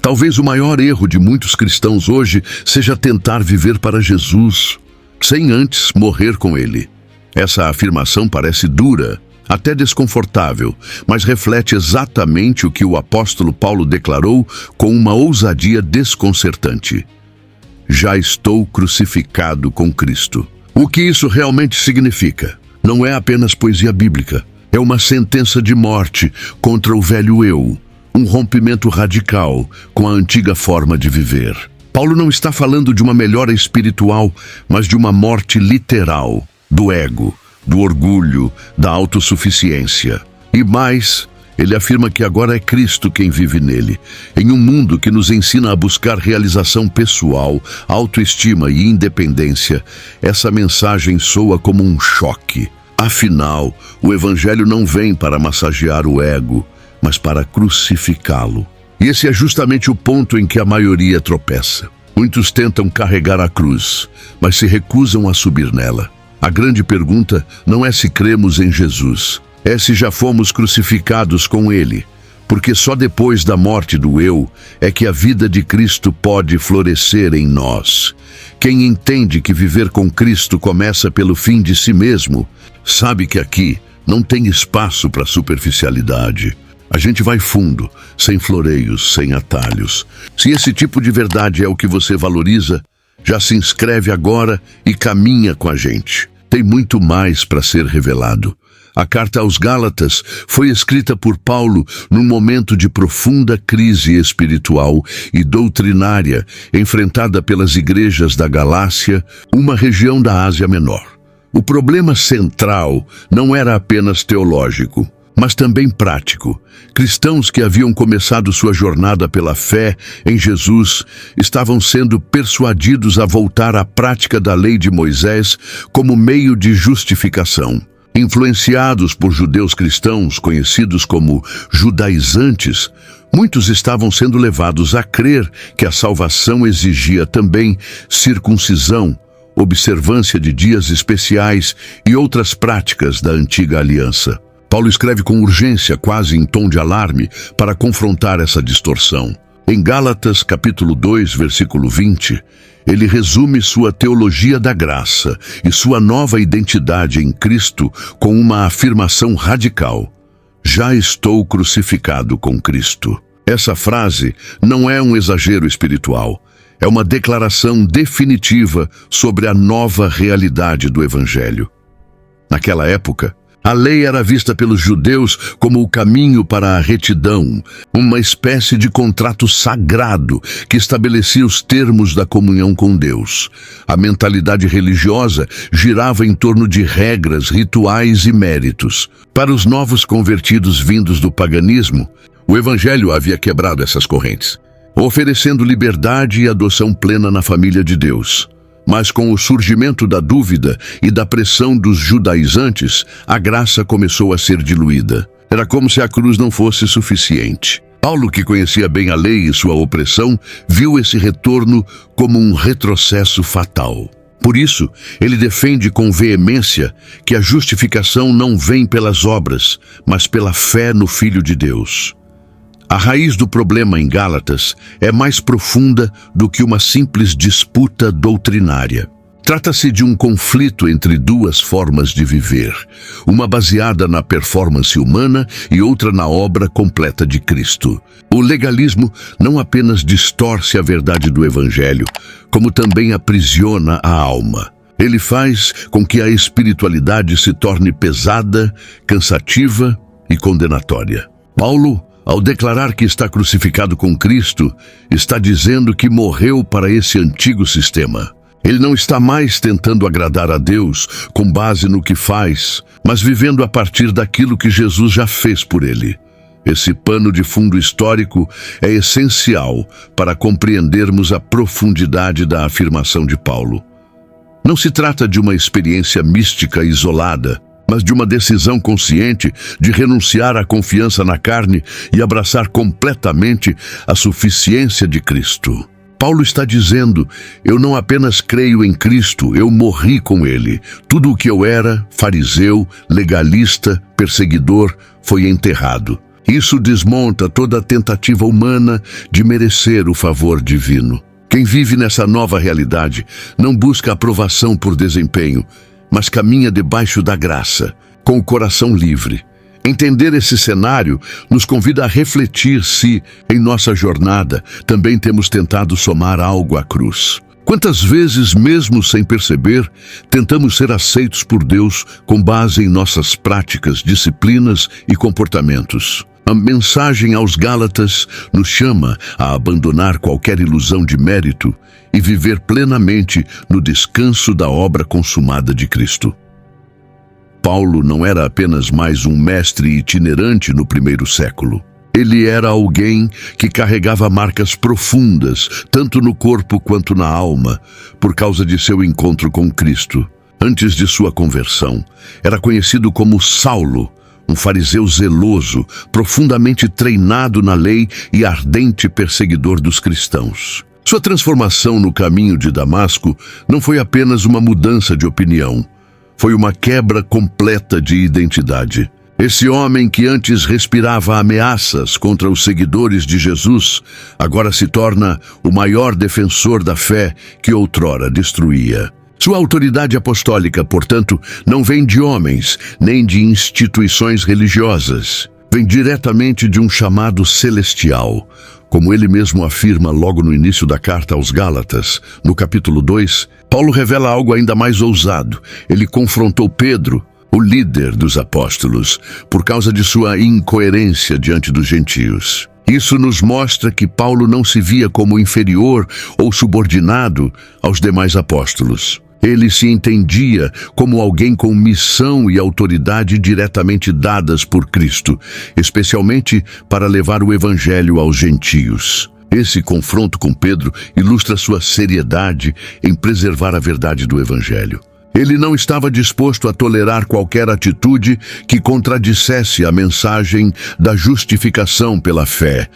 Talvez o maior erro de muitos cristãos hoje seja tentar viver para Jesus, sem antes morrer com Ele. Essa afirmação parece dura, até desconfortável, mas reflete exatamente o que o apóstolo Paulo declarou com uma ousadia desconcertante. Já estou crucificado com Cristo. O que isso realmente significa? Não é apenas poesia bíblica. É uma sentença de morte contra o velho eu. Um rompimento radical com a antiga forma de viver. Paulo não está falando de uma melhora espiritual, mas de uma morte literal do ego, do orgulho, da autossuficiência. E mais, ele afirma que agora é Cristo quem vive nele. Em um mundo que nos ensina a buscar realização pessoal, autoestima e independência, essa mensagem soa como um choque. Afinal, o Evangelho não vem para massagear o ego, mas para crucificá-lo. E esse é justamente o ponto em que a maioria tropeça. Muitos tentam carregar a cruz, mas se recusam a subir nela. A grande pergunta não é se cremos em Jesus, é se já fomos crucificados com Ele, porque só depois da morte do eu é que a vida de Cristo pode florescer em nós. Quem entende que viver com Cristo começa pelo fim de si mesmo, sabe que aqui não tem espaço para superficialidade. A gente vai fundo, sem floreios, sem atalhos. Se esse tipo de verdade é o que você valoriza, já se inscreve agora e caminha com a gente. Tem muito mais para ser revelado. A carta aos Gálatas foi escrita por Paulo num momento de profunda crise espiritual e doutrinária enfrentada pelas igrejas da Galácia, uma região da Ásia Menor. O problema central não era apenas teológico, mas também prático. Cristãos que haviam começado sua jornada pela fé em Jesus estavam sendo persuadidos a voltar à prática da lei de Moisés como meio de justificação. Influenciados por judeus cristãos conhecidos como judaizantes, muitos estavam sendo levados a crer que a salvação exigia também circuncisão, observância de dias especiais e outras práticas da antiga aliança. Paulo escreve com urgência, quase em tom de alarme, para confrontar essa distorção. Em Gálatas, capítulo 2, versículo 20, ele resume sua teologia da graça e sua nova identidade em Cristo com uma afirmação radical: já estou crucificado com Cristo. Essa frase não é um exagero espiritual, é uma declaração definitiva sobre a nova realidade do Evangelho. Naquela época, a lei era vista pelos judeus como o caminho para a retidão, uma espécie de contrato sagrado que estabelecia os termos da comunhão com Deus. A mentalidade religiosa girava em torno de regras, rituais e méritos. Para os novos convertidos vindos do paganismo, o Evangelho havia quebrado essas correntes, oferecendo liberdade e adoção plena na família de Deus. Mas com o surgimento da dúvida e da pressão dos judaizantes, a graça começou a ser diluída. Era como se a cruz não fosse suficiente. Paulo, que conhecia bem a lei e sua opressão, viu esse retorno como um retrocesso fatal. Por isso, ele defende com veemência que a justificação não vem pelas obras, mas pela fé no Filho de Deus. A raiz do problema em Gálatas é mais profunda do que uma simples disputa doutrinária. Trata-se de um conflito entre duas formas de viver, uma baseada na performance humana e outra na obra completa de Cristo. O legalismo não apenas distorce a verdade do Evangelho, como também aprisiona a alma. Ele faz com que a espiritualidade se torne pesada, cansativa e condenatória. Paulo, ao declarar que está crucificado com Cristo, está dizendo que morreu para esse antigo sistema. Ele não está mais tentando agradar a Deus com base no que faz, mas vivendo a partir daquilo que Jesus já fez por ele. Esse pano de fundo histórico é essencial para compreendermos a profundidade da afirmação de Paulo. Não se trata de uma experiência mística isolada, mas de uma decisão consciente de renunciar à confiança na carne e abraçar completamente a suficiência de Cristo. Paulo está dizendo: eu não apenas creio em Cristo, eu morri com Ele. Tudo o que eu era, fariseu, legalista, perseguidor, foi enterrado. Isso desmonta toda a tentativa humana de merecer o favor divino. Quem vive nessa nova realidade não busca aprovação por desempenho, mas caminha debaixo da graça, com o coração livre. Entender esse cenário nos convida a refletir se, em nossa jornada, também temos tentado somar algo à cruz. Quantas vezes, mesmo sem perceber, tentamos ser aceitos por Deus com base em nossas práticas, disciplinas e comportamentos? A mensagem aos Gálatas nos chama a abandonar qualquer ilusão de mérito e viver plenamente no descanso da obra consumada de Cristo. Paulo não era apenas mais um mestre itinerante no primeiro século. Ele era alguém que carregava marcas profundas, tanto no corpo quanto na alma, por causa de seu encontro com Cristo. Antes de sua conversão, era conhecido como Saulo, um fariseu zeloso, profundamente treinado na lei e ardente perseguidor dos cristãos. Sua transformação no caminho de Damasco não foi apenas uma mudança de opinião, foi uma quebra completa de identidade. Esse homem que antes respirava ameaças contra os seguidores de Jesus, agora se torna o maior defensor da fé que outrora destruía. Sua autoridade apostólica, portanto, não vem de homens, nem de instituições religiosas. Vem diretamente de um chamado celestial. Como ele mesmo afirma logo no início da carta aos Gálatas, no capítulo 2, Paulo revela algo ainda mais ousado. Ele confrontou Pedro, o líder dos apóstolos, por causa de sua incoerência diante dos gentios. Isso nos mostra que Paulo não se via como inferior ou subordinado aos demais apóstolos. Ele se entendia como alguém com missão e autoridade diretamente dadas por Cristo, especialmente para levar o Evangelho aos gentios. Esse confronto com Pedro ilustra sua seriedade em preservar a verdade do Evangelho. Ele não estava disposto a tolerar qualquer atitude que contradissesse a mensagem da justificação pela fé.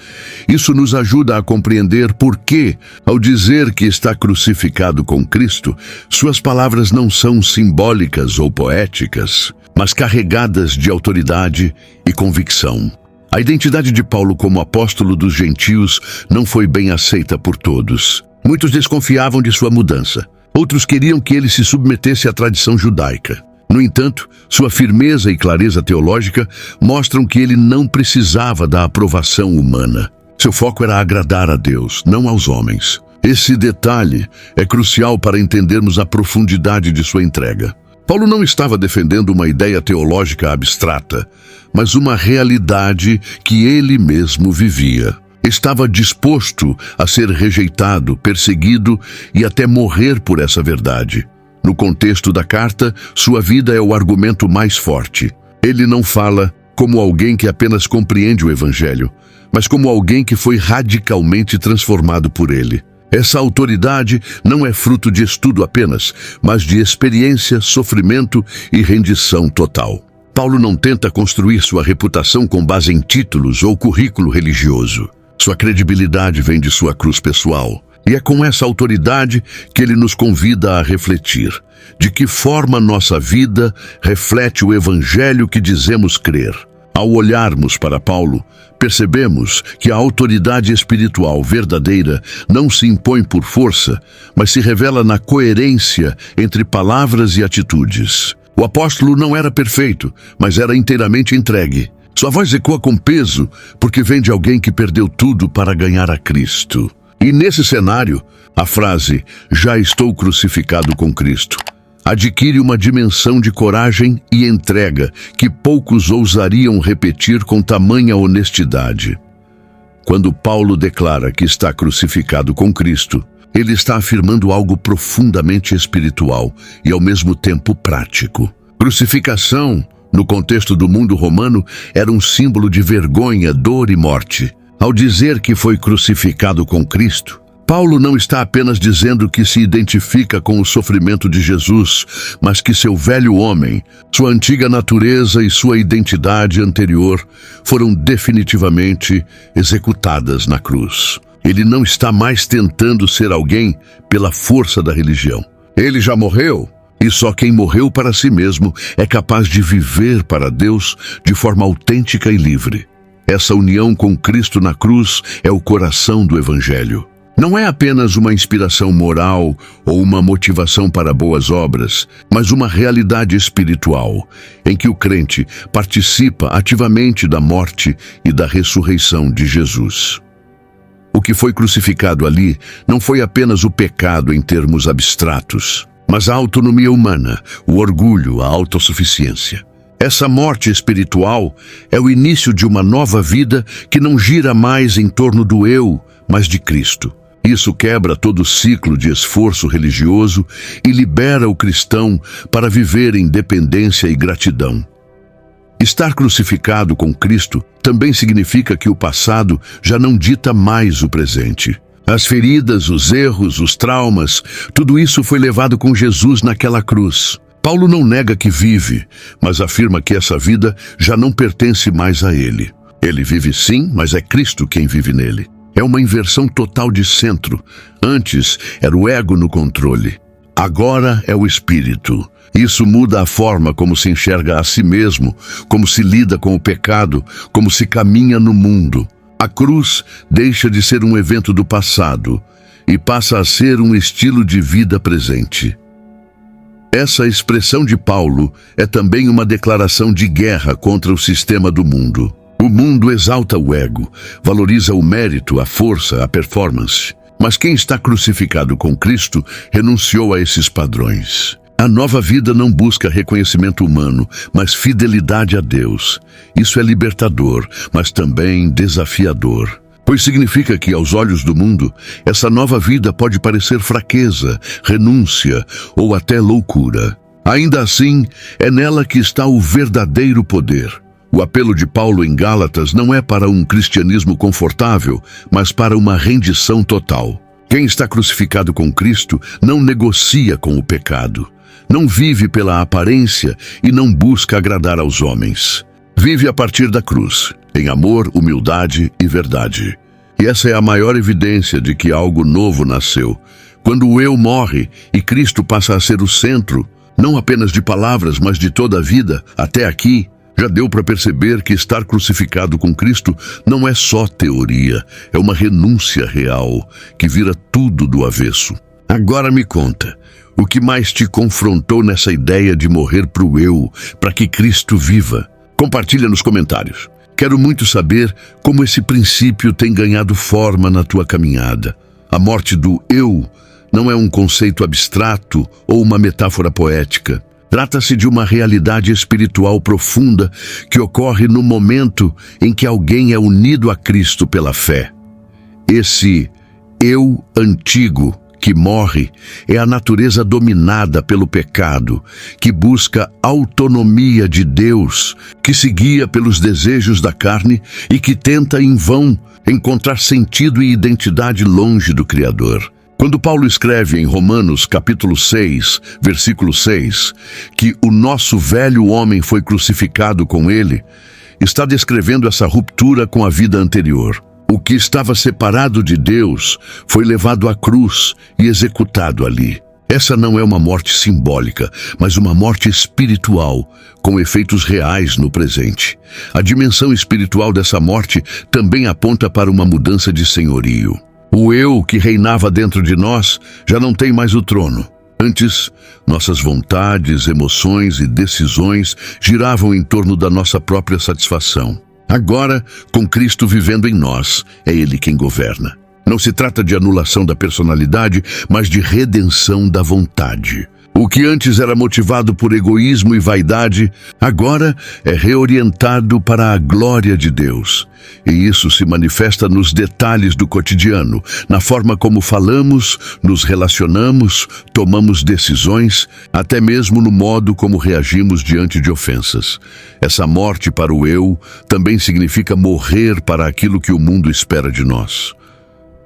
Isso nos ajuda a compreender por que, ao dizer que está crucificado com Cristo, suas palavras não são simbólicas ou poéticas, mas carregadas de autoridade e convicção. A identidade de Paulo como apóstolo dos gentios não foi bem aceita por todos. Muitos desconfiavam de sua mudança. Outros queriam que ele se submetesse à tradição judaica. No entanto, sua firmeza e clareza teológica mostram que ele não precisava da aprovação humana. Seu foco era agradar a Deus, não aos homens. Esse detalhe é crucial para entendermos a profundidade de sua entrega. Paulo não estava defendendo uma ideia teológica abstrata, mas uma realidade que ele mesmo vivia. Estava disposto a ser rejeitado, perseguido e até morrer por essa verdade. No contexto da carta, sua vida é o argumento mais forte. Ele não fala como alguém que apenas compreende o Evangelho, mas como alguém que foi radicalmente transformado por ele. Essa autoridade não é fruto de estudo apenas, mas de experiência, sofrimento e rendição total. Paulo não tenta construir sua reputação com base em títulos ou currículo religioso. Sua credibilidade vem de sua cruz pessoal. E é com essa autoridade que ele nos convida a refletir. De que forma nossa vida reflete o Evangelho que dizemos crer? Ao olharmos para Paulo, percebemos que a autoridade espiritual verdadeira não se impõe por força, mas se revela na coerência entre palavras e atitudes. O apóstolo não era perfeito, mas era inteiramente entregue. Sua voz ecoa com peso, porque vem de alguém que perdeu tudo para ganhar a Cristo. E nesse cenário, a frase, "já estou crucificado com Cristo", adquire uma dimensão de coragem e entrega que poucos ousariam repetir com tamanha honestidade. Quando Paulo declara que está crucificado com Cristo, ele está afirmando algo profundamente espiritual e ao mesmo tempo prático. Crucificação, no contexto do mundo romano, era um símbolo de vergonha, dor e morte. Ao dizer que foi crucificado com Cristo, Paulo não está apenas dizendo que se identifica com o sofrimento de Jesus, mas que seu velho homem, sua antiga natureza e sua identidade anterior foram definitivamente executadas na cruz. Ele não está mais tentando ser alguém pela força da religião. Ele já morreu. E só quem morreu para si mesmo é capaz de viver para Deus de forma autêntica e livre. Essa união com Cristo na cruz é o coração do Evangelho. Não é apenas uma inspiração moral ou uma motivação para boas obras, mas uma realidade espiritual, em que o crente participa ativamente da morte e da ressurreição de Jesus. O que foi crucificado ali não foi apenas o pecado em termos abstratos, mas a autonomia humana, o orgulho, a autossuficiência. Essa morte espiritual é o início de uma nova vida que não gira mais em torno do eu, mas de Cristo. Isso quebra todo o ciclo de esforço religioso e libera o cristão para viver em dependência e gratidão. Estar crucificado com Cristo também significa que o passado já não dita mais o presente. As feridas, os erros, os traumas, tudo isso foi levado com Jesus naquela cruz. Paulo não nega que vive, mas afirma que essa vida já não pertence mais a ele. Ele vive sim, mas é Cristo quem vive nele. É uma inversão total de centro. Antes era o ego no controle. Agora é o espírito. Isso muda a forma como se enxerga a si mesmo, como se lida com o pecado, como se caminha no mundo. A cruz deixa de ser um evento do passado e passa a ser um estilo de vida presente. Essa expressão de Paulo é também uma declaração de guerra contra o sistema do mundo. O mundo exalta o ego, valoriza o mérito, a força, a performance. Mas quem está crucificado com Cristo renunciou a esses padrões. A nova vida não busca reconhecimento humano, mas fidelidade a Deus. Isso é libertador, mas também desafiador. Pois significa que, aos olhos do mundo, essa nova vida pode parecer fraqueza, renúncia ou até loucura. Ainda assim, é nela que está o verdadeiro poder. O apelo de Paulo em Gálatas não é para um cristianismo confortável, mas para uma rendição total. Quem está crucificado com Cristo não negocia com o pecado. Não vive pela aparência e não busca agradar aos homens. Vive a partir da cruz, em amor, humildade e verdade. E essa é a maior evidência de que algo novo nasceu. Quando o eu morre e Cristo passa a ser o centro, não apenas de palavras, mas de toda a vida, até aqui, já deu para perceber que estar crucificado com Cristo não é só teoria, é uma renúncia real, que vira tudo do avesso. Agora me conta, o que mais te confrontou nessa ideia de morrer para o eu, para que Cristo viva? Compartilha nos comentários. Quero muito saber como esse princípio tem ganhado forma na tua caminhada. A morte do eu não é um conceito abstrato ou uma metáfora poética. Trata-se de uma realidade espiritual profunda que ocorre no momento em que alguém é unido a Cristo pela fé. Esse eu antigo que morre é a natureza dominada pelo pecado, que busca autonomia de Deus, que se guia pelos desejos da carne e que tenta em vão encontrar sentido e identidade longe do Criador. Quando Paulo escreve em Romanos capítulo 6, versículo 6, que o nosso velho homem foi crucificado com ele, está descrevendo essa ruptura com a vida anterior. O que estava separado de Deus foi levado à cruz e executado ali. Essa não é uma morte simbólica, mas uma morte espiritual, com efeitos reais no presente. A dimensão espiritual dessa morte também aponta para uma mudança de senhorio. O eu que reinava dentro de nós já não tem mais o trono. Antes, nossas vontades, emoções e decisões giravam em torno da nossa própria satisfação. Agora, com Cristo vivendo em nós, é Ele quem governa. Não se trata de anulação da personalidade, mas de redenção da vontade. O que antes era motivado por egoísmo e vaidade, agora é reorientado para a glória de Deus. E isso se manifesta nos detalhes do cotidiano, na forma como falamos, nos relacionamos, tomamos decisões, até mesmo no modo como reagimos diante de ofensas. Essa morte para o eu também significa morrer para aquilo que o mundo espera de nós.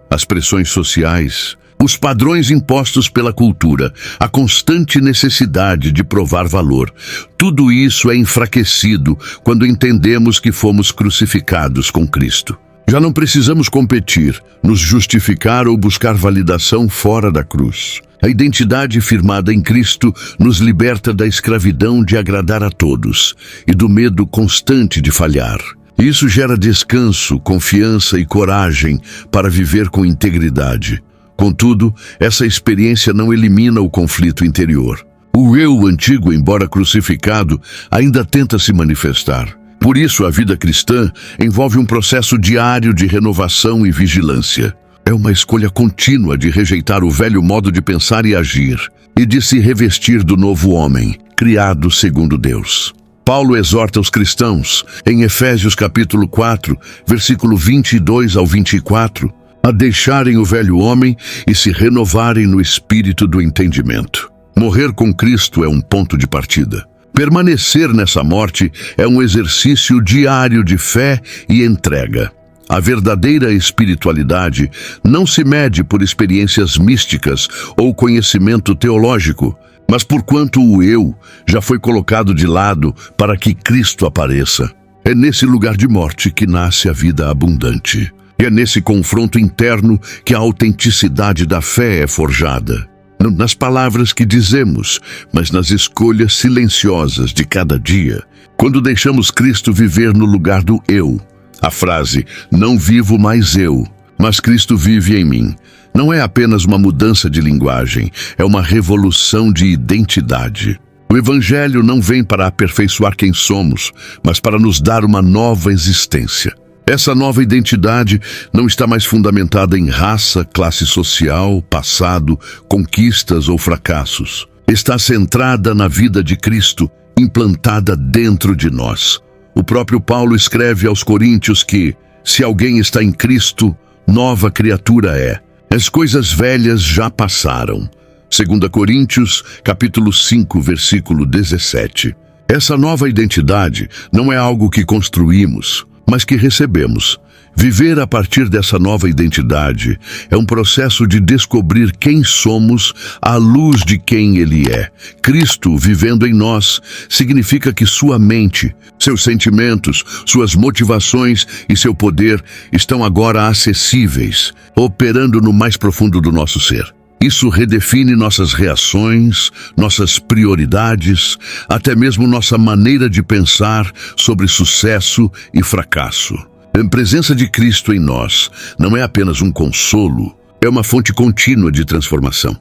As pressões sociais, os padrões impostos pela cultura, a constante necessidade de provar valor. Tudo isso é enfraquecido quando entendemos que fomos crucificados com Cristo. Já não precisamos competir, nos justificar ou buscar validação fora da cruz. A identidade firmada em Cristo nos liberta da escravidão de agradar a todos e do medo constante de falhar. Isso gera descanso, confiança e coragem para viver com integridade. Contudo, essa experiência não elimina o conflito interior. O eu antigo, embora crucificado, ainda tenta se manifestar. Por isso, a vida cristã envolve um processo diário de renovação e vigilância. É uma escolha contínua de rejeitar o velho modo de pensar e agir, e de se revestir do novo homem, criado segundo Deus. Paulo exorta os cristãos, em Efésios capítulo 4, versículo 22 ao 24, a deixarem o velho homem e se renovarem no espírito do entendimento. Morrer com Cristo é um ponto de partida. Permanecer nessa morte é um exercício diário de fé e entrega. A verdadeira espiritualidade não se mede por experiências místicas ou conhecimento teológico, mas por quanto o eu já foi colocado de lado para que Cristo apareça. É nesse lugar de morte que nasce a vida abundante. E é nesse confronto interno que a autenticidade da fé é forjada. Não nas palavras que dizemos, mas nas escolhas silenciosas de cada dia. Quando deixamos Cristo viver no lugar do eu, a frase, não vivo mais eu, mas Cristo vive em mim, não é apenas uma mudança de linguagem, é uma revolução de identidade. O Evangelho não vem para aperfeiçoar quem somos, mas para nos dar uma nova existência. Essa nova identidade não está mais fundamentada em raça, classe social, passado, conquistas ou fracassos. Está centrada na vida de Cristo, implantada dentro de nós. O próprio Paulo escreve aos Coríntios que, se alguém está em Cristo, nova criatura é. As coisas velhas já passaram. 2 Coríntios, capítulo 5, versículo 17. Essa nova identidade não é algo que construímos, mas que recebemos. Viver a partir dessa nova identidade é um processo de descobrir quem somos à luz de quem Ele é. Cristo vivendo em nós significa que sua mente, seus sentimentos, suas motivações e seu poder estão agora acessíveis, operando no mais profundo do nosso ser. Isso redefine nossas reações, nossas prioridades, até mesmo nossa maneira de pensar sobre sucesso e fracasso. A presença de Cristo em nós não é apenas um consolo, é uma fonte contínua de transformação.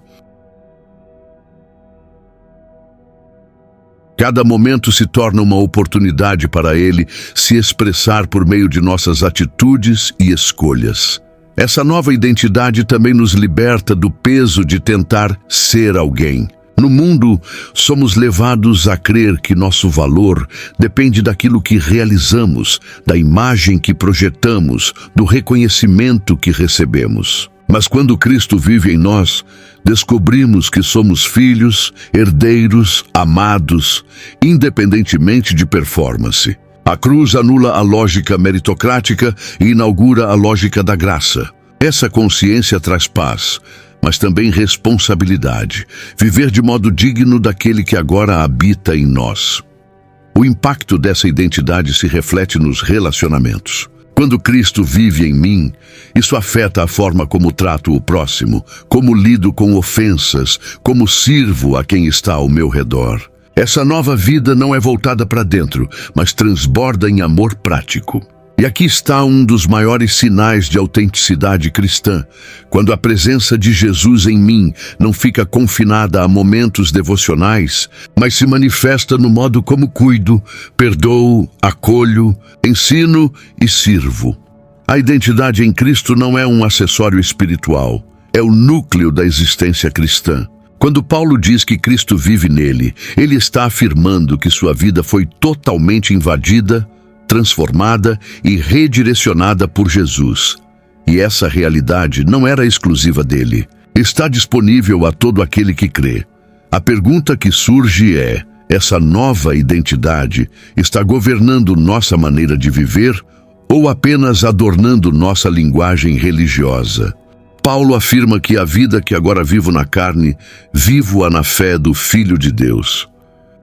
Cada momento se torna uma oportunidade para Ele se expressar por meio de nossas atitudes e escolhas. Essa nova identidade também nos liberta do peso de tentar ser alguém. No mundo, somos levados a crer que nosso valor depende daquilo que realizamos, da imagem que projetamos, do reconhecimento que recebemos. Mas quando Cristo vive em nós, descobrimos que somos filhos, herdeiros, amados, independentemente de performance. A cruz anula a lógica meritocrática e inaugura a lógica da graça. Essa consciência traz paz, mas também responsabilidade. Viver de modo digno daquele que agora habita em nós. O impacto dessa identidade se reflete nos relacionamentos. Quando Cristo vive em mim, isso afeta a forma como trato o próximo, como lido com ofensas, como sirvo a quem está ao meu redor. Essa nova vida não é voltada para dentro, mas transborda em amor prático. E aqui está um dos maiores sinais de autenticidade cristã, quando a presença de Jesus em mim não fica confinada a momentos devocionais, mas se manifesta no modo como cuido, perdoo, acolho, ensino e sirvo. A identidade em Cristo não é um acessório espiritual, é o núcleo da existência cristã. Quando Paulo diz que Cristo vive nele, ele está afirmando que sua vida foi totalmente invadida, transformada e redirecionada por Jesus. E essa realidade não era exclusiva dele. Está disponível a todo aquele que crê. A pergunta que surge é: essa nova identidade está governando nossa maneira de viver ou apenas adornando nossa linguagem religiosa? Paulo afirma que a vida que agora vivo na carne, vivo-a na fé do Filho de Deus.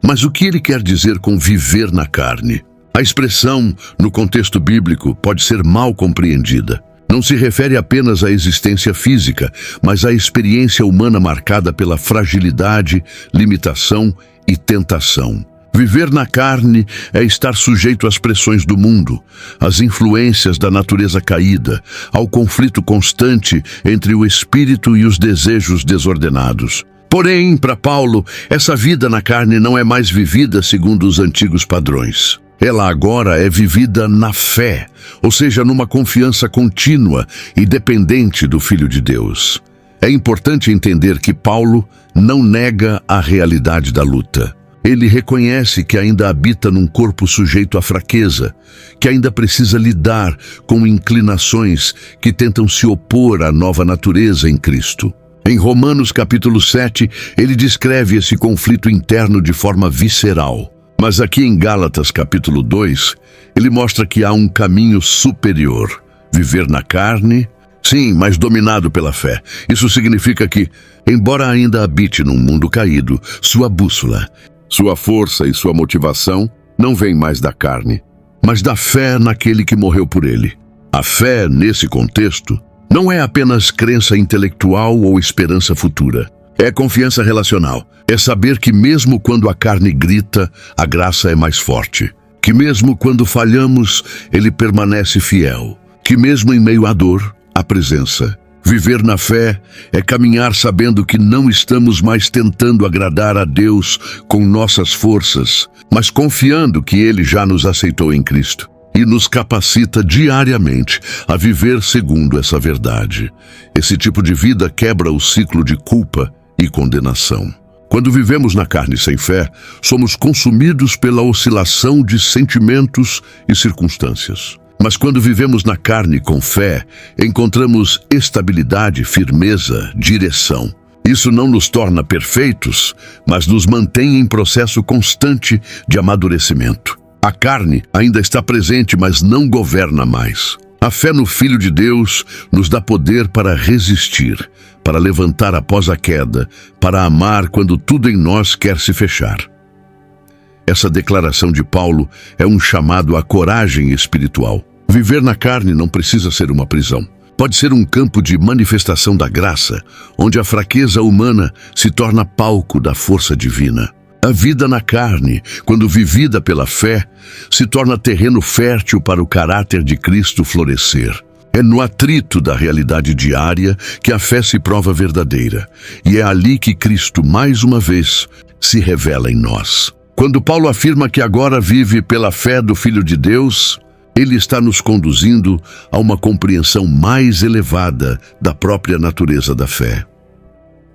Mas o que ele quer dizer com viver na carne? A expressão, no contexto bíblico, pode ser mal compreendida. Não se refere apenas à existência física, mas à experiência humana marcada pela fragilidade, limitação e tentação. Viver na carne é estar sujeito às pressões do mundo, às influências da natureza caída, ao conflito constante entre o espírito e os desejos desordenados. Porém, para Paulo, essa vida na carne não é mais vivida segundo os antigos padrões. Ela agora é vivida na fé, ou seja, numa confiança contínua e dependente do Filho de Deus. É importante entender que Paulo não nega a realidade da luta. Ele reconhece que ainda habita num corpo sujeito à fraqueza, que ainda precisa lidar com inclinações que tentam se opor à nova natureza em Cristo. Em Romanos capítulo 7, ele descreve esse conflito interno de forma visceral. Mas aqui em Gálatas capítulo 2, ele mostra que há um caminho superior. Viver na carne, sim, mas dominado pela fé. Isso significa que, embora ainda habite num mundo caído, sua bússola, sua força e sua motivação não vêm mais da carne, mas da fé naquele que morreu por ele. A fé, nesse contexto, não é apenas crença intelectual ou esperança futura. É confiança relacional. É saber que mesmo quando a carne grita, a graça é mais forte. Que mesmo quando falhamos, ele permanece fiel. Que mesmo em meio à dor, a presença. Viver na fé é caminhar sabendo que não estamos mais tentando agradar a Deus com nossas forças, mas confiando que Ele já nos aceitou em Cristo e nos capacita diariamente a viver segundo essa verdade. Esse tipo de vida quebra o ciclo de culpa e condenação. Quando vivemos na carne sem fé, somos consumidos pela oscilação de sentimentos e circunstâncias. Mas quando vivemos na carne com fé, encontramos estabilidade, firmeza, direção. Isso não nos torna perfeitos, mas nos mantém em processo constante de amadurecimento. A carne ainda está presente, mas não governa mais. A fé no Filho de Deus nos dá poder para resistir, para levantar após a queda, para amar quando tudo em nós quer se fechar. Essa declaração de Paulo é um chamado à coragem espiritual. Viver na carne não precisa ser uma prisão. Pode ser um campo de manifestação da graça, onde a fraqueza humana se torna palco da força divina. A vida na carne, quando vivida pela fé, se torna terreno fértil para o caráter de Cristo florescer. É no atrito da realidade diária que a fé se prova verdadeira, e é ali que Cristo, mais uma vez, se revela em nós. Quando Paulo afirma que agora vive pela fé do Filho de Deus, ele está nos conduzindo a uma compreensão mais elevada da própria natureza da fé.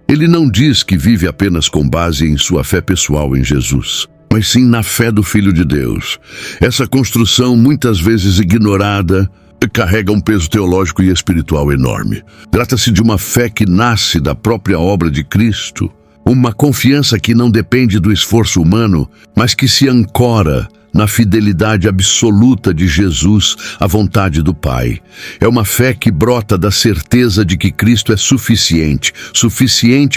Ele não diz que vive apenas com base em sua fé pessoal em Jesus, mas sim na fé do Filho de Deus. Essa construção, muitas vezes ignorada, carrega um peso teológico e espiritual enorme. Trata-se de uma fé que nasce da própria obra de Cristo, uma confiança que não depende do esforço humano, mas que se ancora na fidelidade absoluta de Jesus à vontade do Pai. É uma fé que brota da certeza de que Cristo é suficiente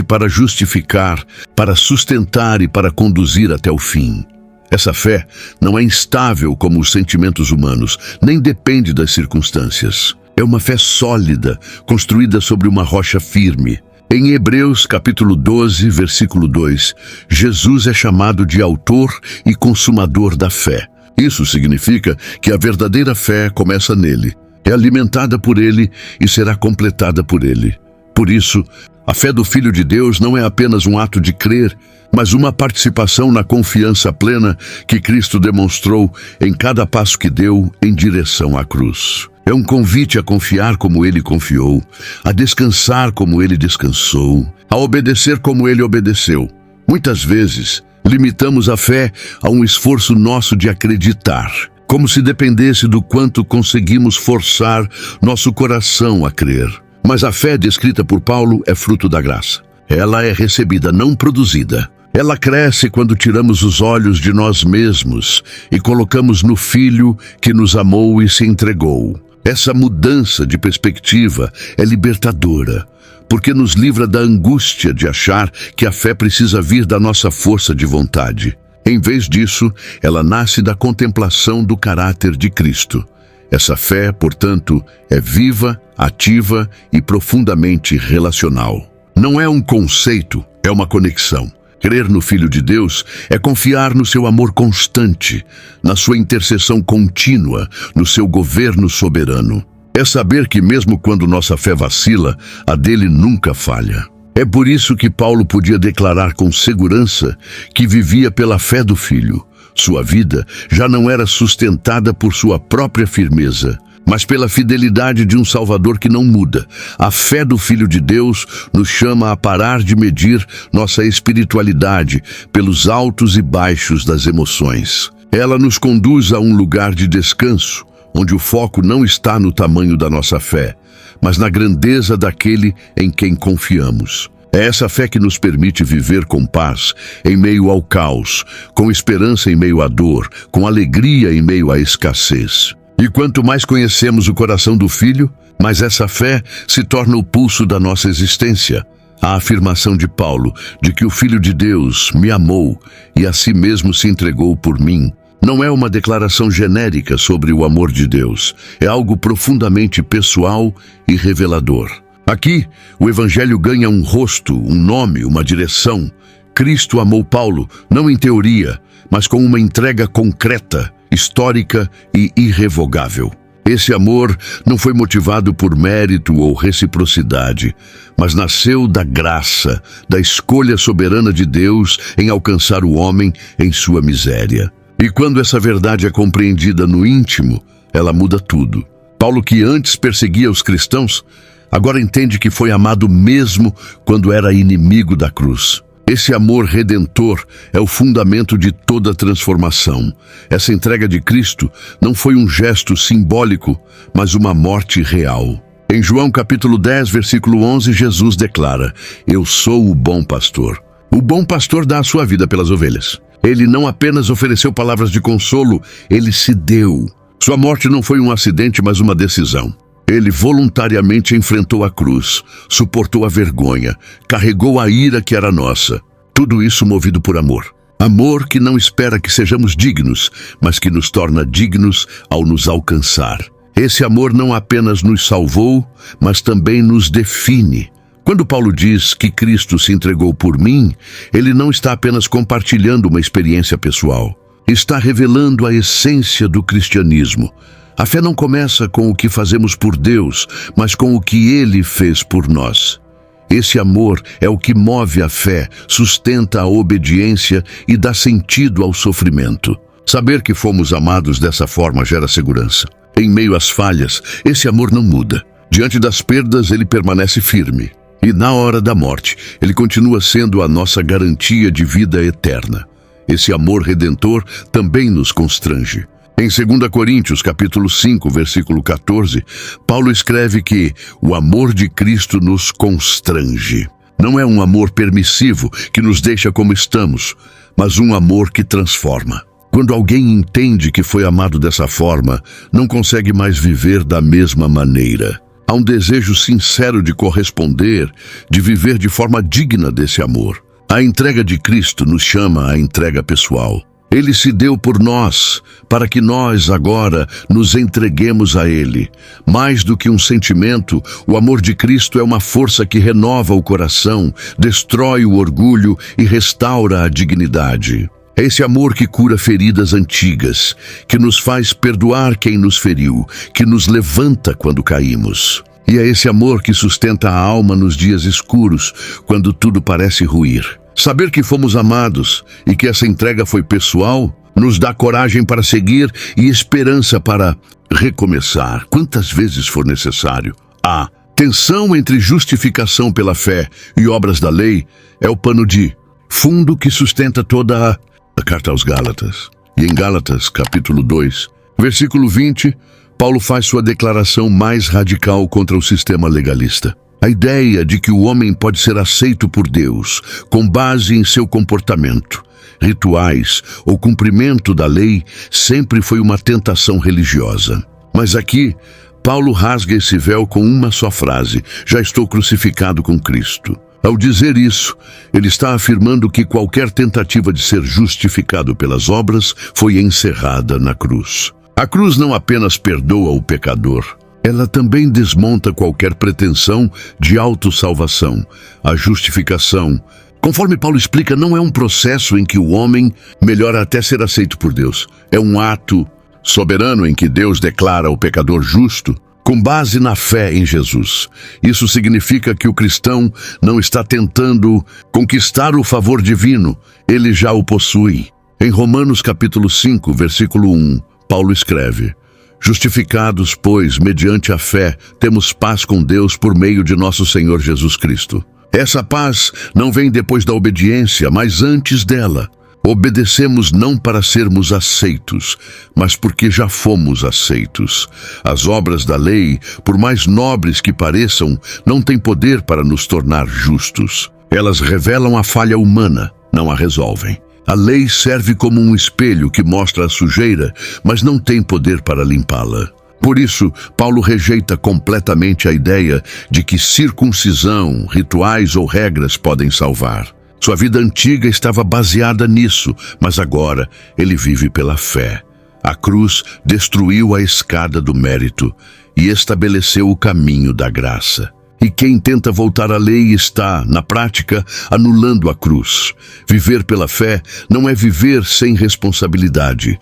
para justificar, para sustentar e para conduzir até o fim. Essa fé não é instável como os sentimentos humanos, nem depende das circunstâncias. É uma fé sólida, construída sobre uma rocha firme. Em Hebreus capítulo 12, versículo 2, Jesus é chamado de autor e consumador da fé. Isso significa que a verdadeira fé começa nele, é alimentada por ele e será completada por ele. Por isso, a fé do Filho de Deus não é apenas um ato de crer, mas uma participação na confiança plena que Cristo demonstrou em cada passo que deu em direção à cruz. É um convite a confiar como ele confiou, a descansar como ele descansou, a obedecer como ele obedeceu. Muitas vezes, limitamos a fé a um esforço nosso de acreditar, como se dependesse do quanto conseguimos forçar nosso coração a crer. Mas a fé descrita por Paulo é fruto da graça. Ela é recebida, não produzida. Ela cresce quando tiramos os olhos de nós mesmos e colocamos no Filho que nos amou e se entregou. Essa mudança de perspectiva é libertadora, porque nos livra da angústia de achar que a fé precisa vir da nossa força de vontade. Em vez disso, ela nasce da contemplação do caráter de Cristo. Essa fé, portanto, é viva, ativa e profundamente relacional. Não é um conceito, é uma conexão. Crer no Filho de Deus é confiar no seu amor constante, na sua intercessão contínua, no seu governo soberano. É saber que mesmo quando nossa fé vacila, a dele nunca falha. É por isso que Paulo podia declarar com segurança que vivia pela fé do Filho. Sua vida já não era sustentada por sua própria firmeza, mas pela fidelidade de um Salvador que não muda. A fé do Filho de Deus nos chama a parar de medir nossa espiritualidade pelos altos e baixos das emoções. Ela nos conduz a um lugar de descanso, onde o foco não está no tamanho da nossa fé, mas na grandeza daquele em quem confiamos. É essa fé que nos permite viver com paz em meio ao caos, com esperança em meio à dor, com alegria em meio à escassez. E quanto mais conhecemos o coração do Filho, mais essa fé se torna o pulso da nossa existência. A afirmação de Paulo de que o Filho de Deus me amou e a si mesmo se entregou por mim não é uma declaração genérica sobre o amor de Deus. É algo profundamente pessoal e revelador. Aqui, o Evangelho ganha um rosto, um nome, uma direção. Cristo amou Paulo, não em teoria, mas com uma entrega concreta, histórica e irrevogável. Esse amor não foi motivado por mérito ou reciprocidade, mas nasceu da graça, da escolha soberana de Deus em alcançar o homem em sua miséria. E quando essa verdade é compreendida no íntimo, ela muda tudo. Paulo, que antes perseguia os cristãos, agora entende que foi amado mesmo quando era inimigo da cruz. Esse amor redentor é o fundamento de toda transformação. Essa entrega de Cristo não foi um gesto simbólico, mas uma morte real. Em João capítulo 10, versículo 11, Jesus declara: "Eu sou o bom pastor." O bom pastor dá a sua vida pelas ovelhas. Ele não apenas ofereceu palavras de consolo, ele se deu. Sua morte não foi um acidente, mas uma decisão. Ele voluntariamente enfrentou a cruz, suportou a vergonha, carregou a ira que era nossa. Tudo isso movido por amor. Amor que não espera que sejamos dignos, mas que nos torna dignos ao nos alcançar. Esse amor não apenas nos salvou, mas também nos define. Quando Paulo diz que Cristo se entregou por mim, ele não está apenas compartilhando uma experiência pessoal. Está revelando a essência do cristianismo. A fé não começa com o que fazemos por Deus, mas com o que Ele fez por nós. Esse amor é o que move a fé, sustenta a obediência e dá sentido ao sofrimento. Saber que fomos amados dessa forma gera segurança. Em meio às falhas, esse amor não muda. Diante das perdas, ele permanece firme. E na hora da morte, ele continua sendo a nossa garantia de vida eterna. Esse amor redentor também nos constrange. Em 2 Coríntios, capítulo 5, versículo 14, Paulo escreve que o amor de Cristo nos constrange. Não é um amor permissivo que nos deixa como estamos, mas um amor que transforma. Quando alguém entende que foi amado dessa forma, não consegue mais viver da mesma maneira. Há um desejo sincero de corresponder, de viver de forma digna desse amor. A entrega de Cristo nos chama à entrega pessoal. Ele se deu por nós, para que nós agora nos entreguemos a Ele. Mais do que um sentimento, o amor de Cristo é uma força que renova o coração, destrói o orgulho e restaura a dignidade. É esse amor que cura feridas antigas, que nos faz perdoar quem nos feriu, que nos levanta quando caímos. E é esse amor que sustenta a alma nos dias escuros, quando tudo parece ruir. Saber que fomos amados e que essa entrega foi pessoal nos dá coragem para seguir e esperança para recomeçar, quantas vezes for necessário. A tensão entre justificação pela fé e obras da lei é o pano de fundo que sustenta toda a carta aos Gálatas. E em Gálatas, capítulo 2, versículo 20, Paulo faz sua declaração mais radical contra o sistema legalista. A ideia de que o homem pode ser aceito por Deus com base em seu comportamento, rituais ou cumprimento da lei sempre foi uma tentação religiosa. Mas aqui, Paulo rasga esse véu com uma só frase: já estou crucificado com Cristo. Ao dizer isso, ele está afirmando que qualquer tentativa de ser justificado pelas obras foi encerrada na cruz. A cruz não apenas perdoa o pecador, ela também desmonta qualquer pretensão de autossalvação. A justificação Conforme Paulo explica, não é um processo em que o homem melhora até ser aceito por Deus. É um ato soberano em que Deus declara o pecador justo com base na fé em Jesus. Isso significa que o cristão não está tentando conquistar o favor divino, ele já o possui. Em Romanos capítulo 5, versículo 1, Paulo escreve: justificados, pois, mediante a fé, temos paz com Deus por meio de nosso Senhor Jesus Cristo. Essa paz não vem depois da obediência, mas antes dela. Obedecemos não para sermos aceitos, mas porque já fomos aceitos. As obras da lei, por mais nobres que pareçam, não têm poder para nos tornar justos. Elas revelam a falha humana, não a resolvem. A lei serve como um espelho que mostra a sujeira, mas não tem poder para limpá-la. Por isso, Paulo rejeita completamente a ideia de que circuncisão, rituais ou regras podem salvar. Sua vida antiga estava baseada nisso, mas agora ele vive pela fé. A cruz destruiu a escada do mérito e estabeleceu o caminho da graça. E quem tenta voltar à lei está, na prática, anulando a cruz. Viver pela fé não é viver sem responsabilidade,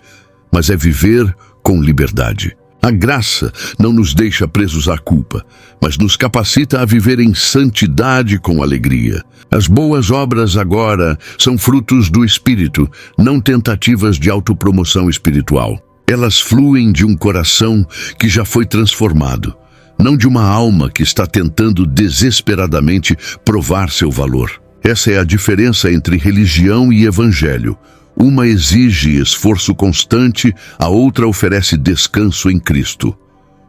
mas é viver com liberdade. A graça não nos deixa presos à culpa, mas nos capacita a viver em santidade com alegria. As boas obras agora são frutos do Espírito, não tentativas de autopromoção espiritual. Elas fluem de um coração que já foi transformado, não de uma alma que está tentando desesperadamente provar seu valor. Essa é a diferença entre religião e evangelho. Uma exige esforço constante, a outra oferece descanso em Cristo.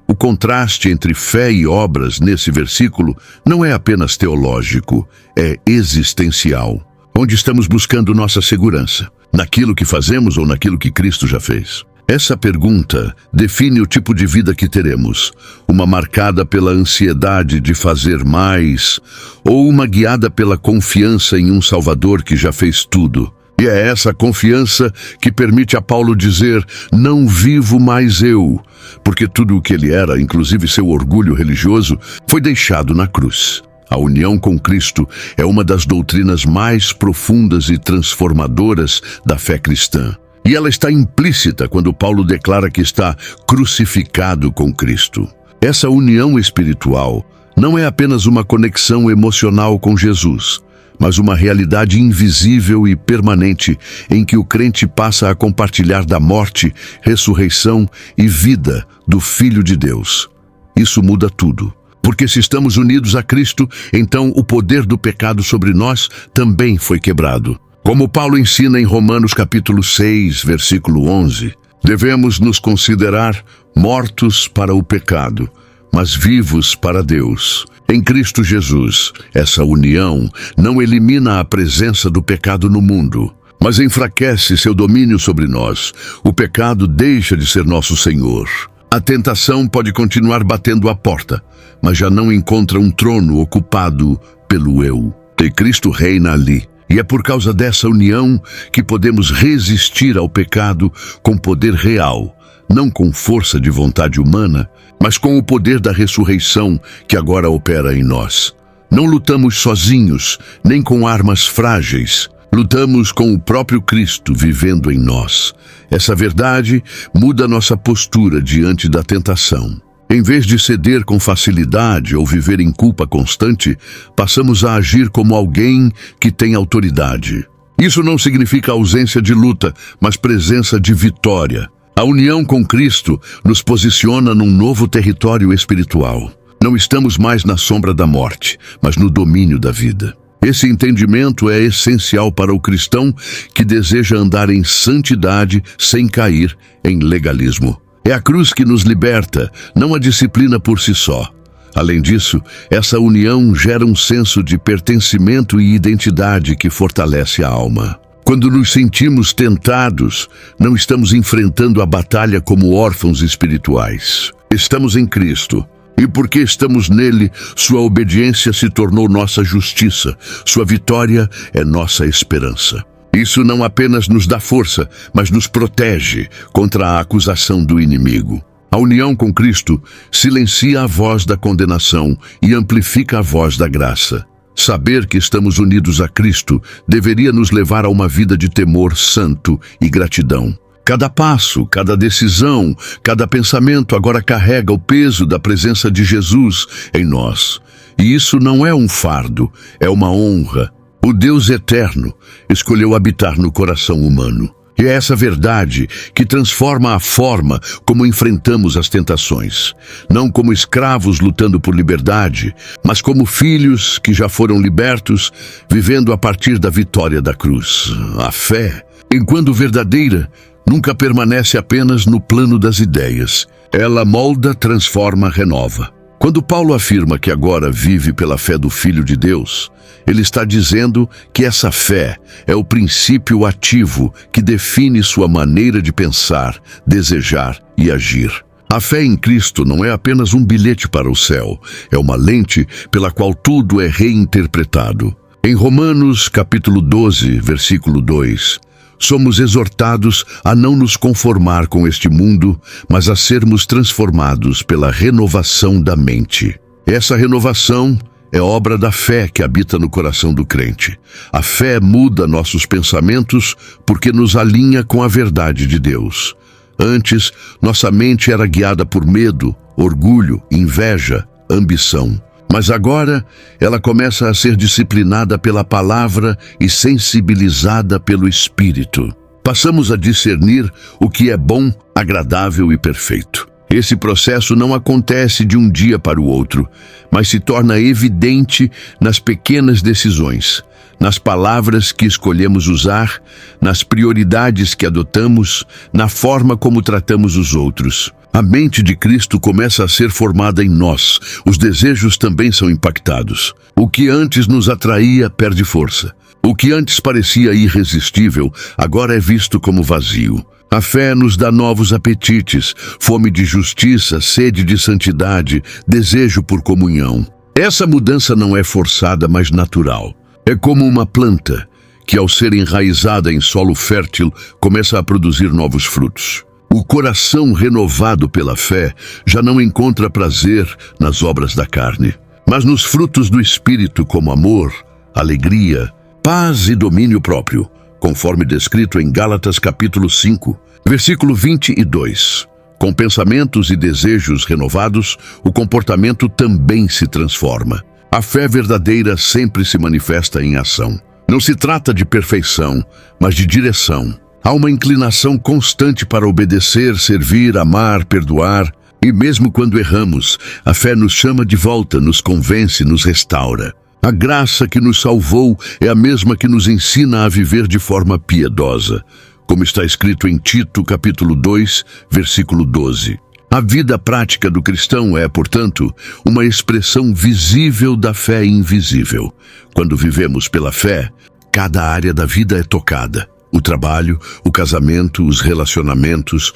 O contraste entre fé e obras nesse versículo não é apenas teológico, é existencial. Onde estamos buscando nossa segurança? Naquilo que fazemos ou naquilo que Cristo já fez? Essa pergunta define o tipo de vida que teremos. Uma marcada pela ansiedade de fazer mais, ou uma guiada pela confiança em um Salvador que já fez tudo. E é essa confiança que permite a Paulo dizer: não vivo mais eu, porque tudo o que ele era, inclusive seu orgulho religioso, foi deixado na cruz. A união com Cristo é uma das doutrinas mais profundas e transformadoras da fé cristã. E ela está implícita quando Paulo declara que está crucificado com Cristo. Essa união espiritual não é apenas uma conexão emocional com Jesus, mas uma realidade invisível e permanente em que o crente passa a compartilhar da morte, ressurreição e vida do Filho de Deus. Isso muda tudo, porque se estamos unidos a Cristo, então o poder do pecado sobre nós também foi quebrado. Como Paulo ensina em Romanos capítulo 6, versículo 11, devemos nos considerar mortos para o pecado, mas vivos para Deus. Em Cristo Jesus, essa união não elimina a presença do pecado no mundo, mas enfraquece seu domínio sobre nós. O pecado deixa de ser nosso Senhor. A tentação pode continuar batendo à porta, mas já não encontra um trono ocupado pelo eu. E Cristo reina ali. E é por causa dessa união que podemos resistir ao pecado com poder real, não com força de vontade humana, mas com o poder da ressurreição que agora opera em nós. Não lutamos sozinhos, nem com armas frágeis. Lutamos com o próprio Cristo vivendo em nós. Essa verdade muda nossa postura diante da tentação. Em vez de ceder com facilidade ou viver em culpa constante, passamos a agir como alguém que tem autoridade. Isso não significa ausência de luta, mas presença de vitória. A união com Cristo nos posiciona num novo território espiritual. Não estamos mais na sombra da morte, mas no domínio da vida. Esse entendimento é essencial para o cristão que deseja andar em santidade sem cair em legalismo. É a cruz que nos liberta, não a disciplina por si só. Além disso, essa união gera um senso de pertencimento e identidade que fortalece a alma. Quando nos sentimos tentados, não estamos enfrentando a batalha como órfãos espirituais. Estamos em Cristo. E porque estamos nele, sua obediência se tornou nossa justiça. Sua vitória é nossa esperança. Isso não apenas nos dá força, mas nos protege contra a acusação do inimigo. A união com Cristo silencia a voz da condenação e amplifica a voz da graça. Saber que estamos unidos a Cristo deveria nos levar a uma vida de temor santo e gratidão. Cada passo, cada decisão, cada pensamento agora carrega o peso da presença de Jesus em nós. E isso não é um fardo, é uma honra. O Deus eterno escolheu habitar no coração humano. E é essa verdade que transforma a forma como enfrentamos as tentações. Não como escravos lutando por liberdade, mas como filhos que já foram libertos, vivendo a partir da vitória da cruz. A fé, enquanto verdadeira, nunca permanece apenas no plano das ideias. Ela molda, transforma, renova. Quando Paulo afirma que agora vive pela fé do Filho de Deus, ele está dizendo que essa fé é o princípio ativo que define sua maneira de pensar, desejar e agir. A fé em Cristo não é apenas um bilhete para o céu, é uma lente pela qual tudo é reinterpretado. Em Romanos, capítulo 12, versículo 2, somos exortados a não nos conformar com este mundo, mas a sermos transformados pela renovação da mente. Essa renovação é obra da fé que habita no coração do crente. A fé muda nossos pensamentos porque nos alinha com a verdade de Deus. Antes, nossa mente era guiada por medo, orgulho, inveja, ambição. Mas agora, ela começa a ser disciplinada pela palavra e sensibilizada pelo Espírito. Passamos a discernir o que é bom, agradável e perfeito. Esse processo não acontece de um dia para o outro, mas se torna evidente nas pequenas decisões, nas palavras que escolhemos usar, nas prioridades que adotamos, na forma como tratamos os outros. A mente de Cristo começa a ser formada em nós. Os desejos também são impactados. O que antes nos atraía perde força. O que antes parecia irresistível, agora é visto como vazio. A fé nos dá novos apetites, fome de justiça, sede de santidade, desejo por comunhão. Essa mudança não é forçada, mas natural. É como uma planta que, ao ser enraizada em solo fértil, começa a produzir novos frutos. O coração renovado pela fé já não encontra prazer nas obras da carne, mas nos frutos do Espírito como amor, alegria, paz e domínio próprio, conforme descrito em Gálatas capítulo 5, versículo 22. Com pensamentos e desejos renovados, o comportamento também se transforma. A fé verdadeira sempre se manifesta em ação. Não se trata de perfeição, mas de direção. Há uma inclinação constante para obedecer, servir, amar, perdoar. E mesmo quando erramos, a fé nos chama de volta, nos convence, nos restaura. A graça que nos salvou é a mesma que nos ensina a viver de forma piedosa, como está escrito em Tito, capítulo 2, versículo 12. A vida prática do cristão é, portanto, uma expressão visível da fé invisível. Quando vivemos pela fé, cada área da vida é tocada. O trabalho, o casamento, os relacionamentos,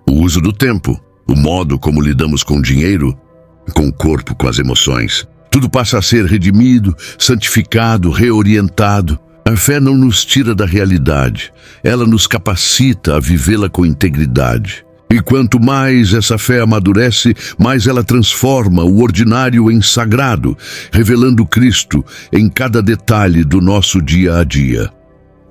o uso do tempo, o modo como lidamos com o dinheiro, com o corpo, com as emoções. Tudo passa a ser redimido, santificado, reorientado. A fé não nos tira da realidade, ela nos capacita a vivê-la com integridade. E quanto mais essa fé amadurece, mais ela transforma o ordinário em sagrado, revelando Cristo em cada detalhe do nosso dia a dia.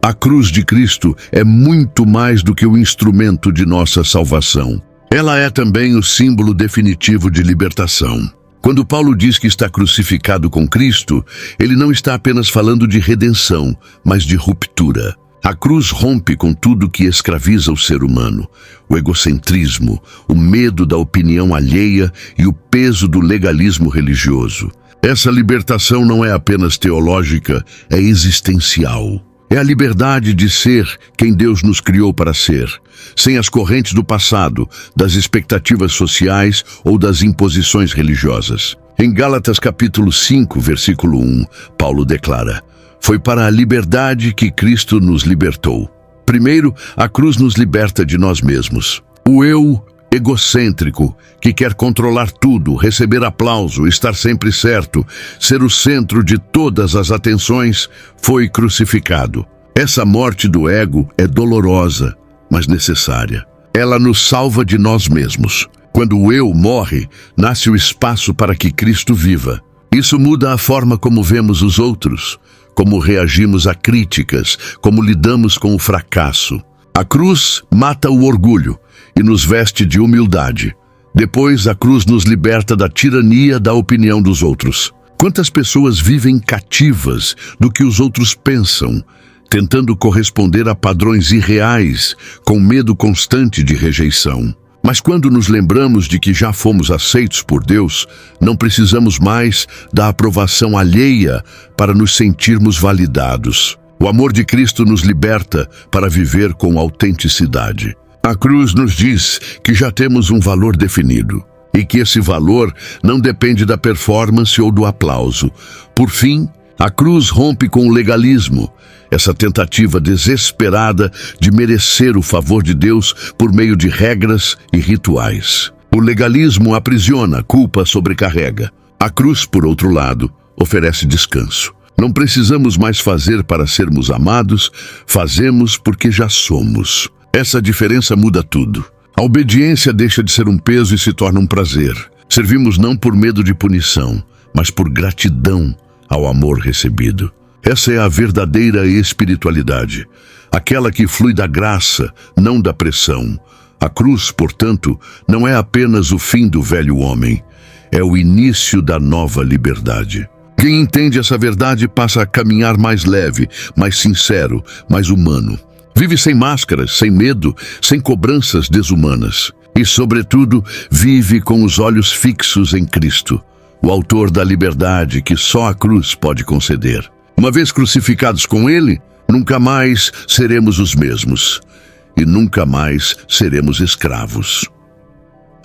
A cruz de Cristo é muito mais do que o instrumento de nossa salvação. Ela é também o símbolo definitivo de libertação. Quando Paulo diz que está crucificado com Cristo, ele não está apenas falando de redenção, mas de ruptura. A cruz rompe com tudo que escraviza o ser humano: o egocentrismo, o medo da opinião alheia e o peso do legalismo religioso. Essa libertação não é apenas teológica, é existencial. É a liberdade de ser quem Deus nos criou para ser, sem as correntes do passado, das expectativas sociais ou das imposições religiosas. Em Gálatas capítulo 5, versículo 1, Paulo declara: foi para a liberdade que Cristo nos libertou. Primeiro, a cruz nos liberta de nós mesmos. O eu egocêntrico, que quer controlar tudo, receber aplauso, estar sempre certo, ser o centro de todas as atenções, foi crucificado. Essa morte do ego é dolorosa, mas necessária. Ela nos salva de nós mesmos. Quando o eu morre, nasce o espaço para que Cristo viva. Isso muda a forma como vemos os outros, como reagimos a críticas, como lidamos com o fracasso. A cruz mata o orgulho e nos veste de humildade. Depois, a cruz nos liberta da tirania da opinião dos outros. Quantas pessoas vivem cativas do que os outros pensam, tentando corresponder a padrões irreais, com medo constante de rejeição. Mas quando nos lembramos de que já fomos aceitos por Deus, não precisamos mais da aprovação alheia para nos sentirmos validados. O amor de Cristo nos liberta para viver com autenticidade. A cruz nos diz que já temos um valor definido e que esse valor não depende da performance ou do aplauso. Por fim, a cruz rompe com o legalismo, essa tentativa desesperada de merecer o favor de Deus por meio de regras e rituais. O legalismo aprisiona, culpa sobrecarrega. A cruz, por outro lado, oferece descanso. Não precisamos mais fazer para sermos amados, fazemos porque já somos. Essa diferença muda tudo. A obediência deixa de ser um peso e se torna um prazer. Servimos não por medo de punição, mas por gratidão ao amor recebido. Essa é a verdadeira espiritualidade, aquela que flui da graça, não da pressão. A cruz, portanto, não é apenas o fim do velho homem, é o início da nova liberdade. Quem entende essa verdade passa a caminhar mais leve, mais sincero, mais humano. Vive sem máscaras, sem medo, sem cobranças desumanas. E, sobretudo, vive com os olhos fixos em Cristo, o autor da liberdade que só a cruz pode conceder. Uma vez crucificados com Ele, nunca mais seremos os mesmos. E nunca mais seremos escravos.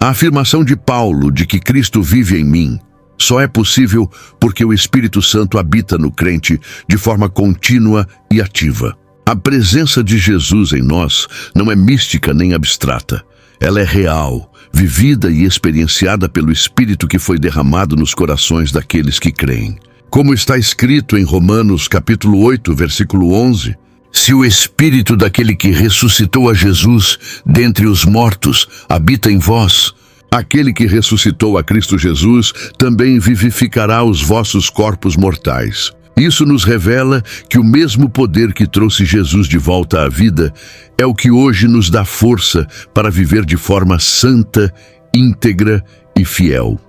A afirmação de Paulo de que Cristo vive em mim só é possível porque o Espírito Santo habita no crente de forma contínua e ativa. A presença de Jesus em nós não é mística nem abstrata. Ela é real, vivida e experienciada pelo Espírito que foi derramado nos corações daqueles que creem. Como está escrito em Romanos capítulo 8, versículo 11, se o Espírito daquele que ressuscitou a Jesus dentre os mortos habita em vós, aquele que ressuscitou a Cristo Jesus também vivificará os vossos corpos mortais. Isso nos revela que o mesmo poder que trouxe Jesus de volta à vida é o que hoje nos dá força para viver de forma santa, íntegra e fiel.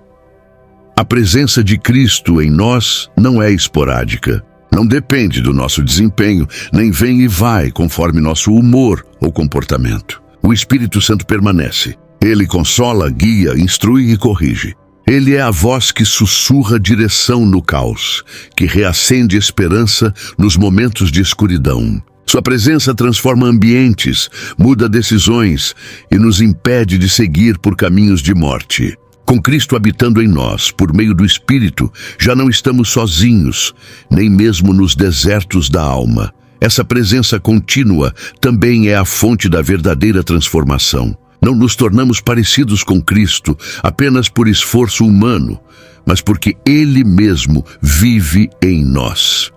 A presença de Cristo em nós não é esporádica. Não depende do nosso desempenho, nem vem e vai conforme nosso humor ou comportamento. O Espírito Santo permanece. Ele consola, guia, instrui e corrige. Ele é a voz que sussurra direção no caos, que reacende esperança nos momentos de escuridão. Sua presença transforma ambientes, muda decisões e nos impede de seguir por caminhos de morte. Com Cristo habitando em nós, por meio do Espírito, já não estamos sozinhos, nem mesmo nos desertos da alma. Essa presença contínua também é a fonte da verdadeira transformação. Não nos tornamos parecidos com Cristo apenas por esforço humano, mas porque Ele mesmo vive em nós.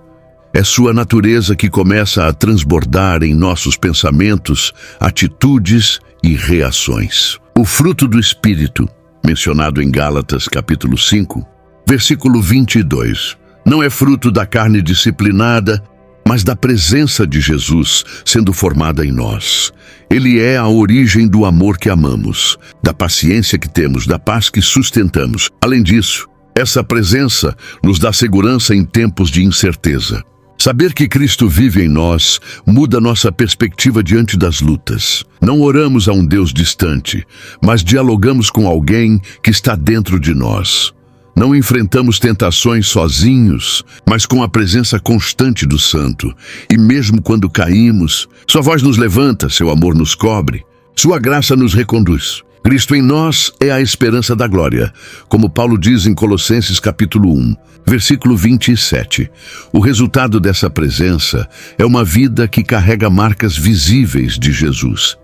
É sua natureza que começa a transbordar em nossos pensamentos, atitudes e reações. O fruto do Espírito, mencionado em Gálatas capítulo 5, versículo 22, não é fruto da carne disciplinada, mas da presença de Jesus sendo formada em nós. Ele é a origem do amor que amamos, da paciência que temos, da paz que sustentamos. Além disso, essa presença nos dá segurança em tempos de incerteza. Saber que Cristo vive em nós muda nossa perspectiva diante das lutas. Não oramos a um Deus distante, mas dialogamos com alguém que está dentro de nós. Não enfrentamos tentações sozinhos, mas com a presença constante do Santo. E mesmo quando caímos, sua voz nos levanta, seu amor nos cobre, sua graça nos reconduz. Cristo em nós é a esperança da glória, como Paulo diz em Colossenses capítulo 1, versículo 27. O resultado dessa presença é uma vida que carrega marcas visíveis de Jesus.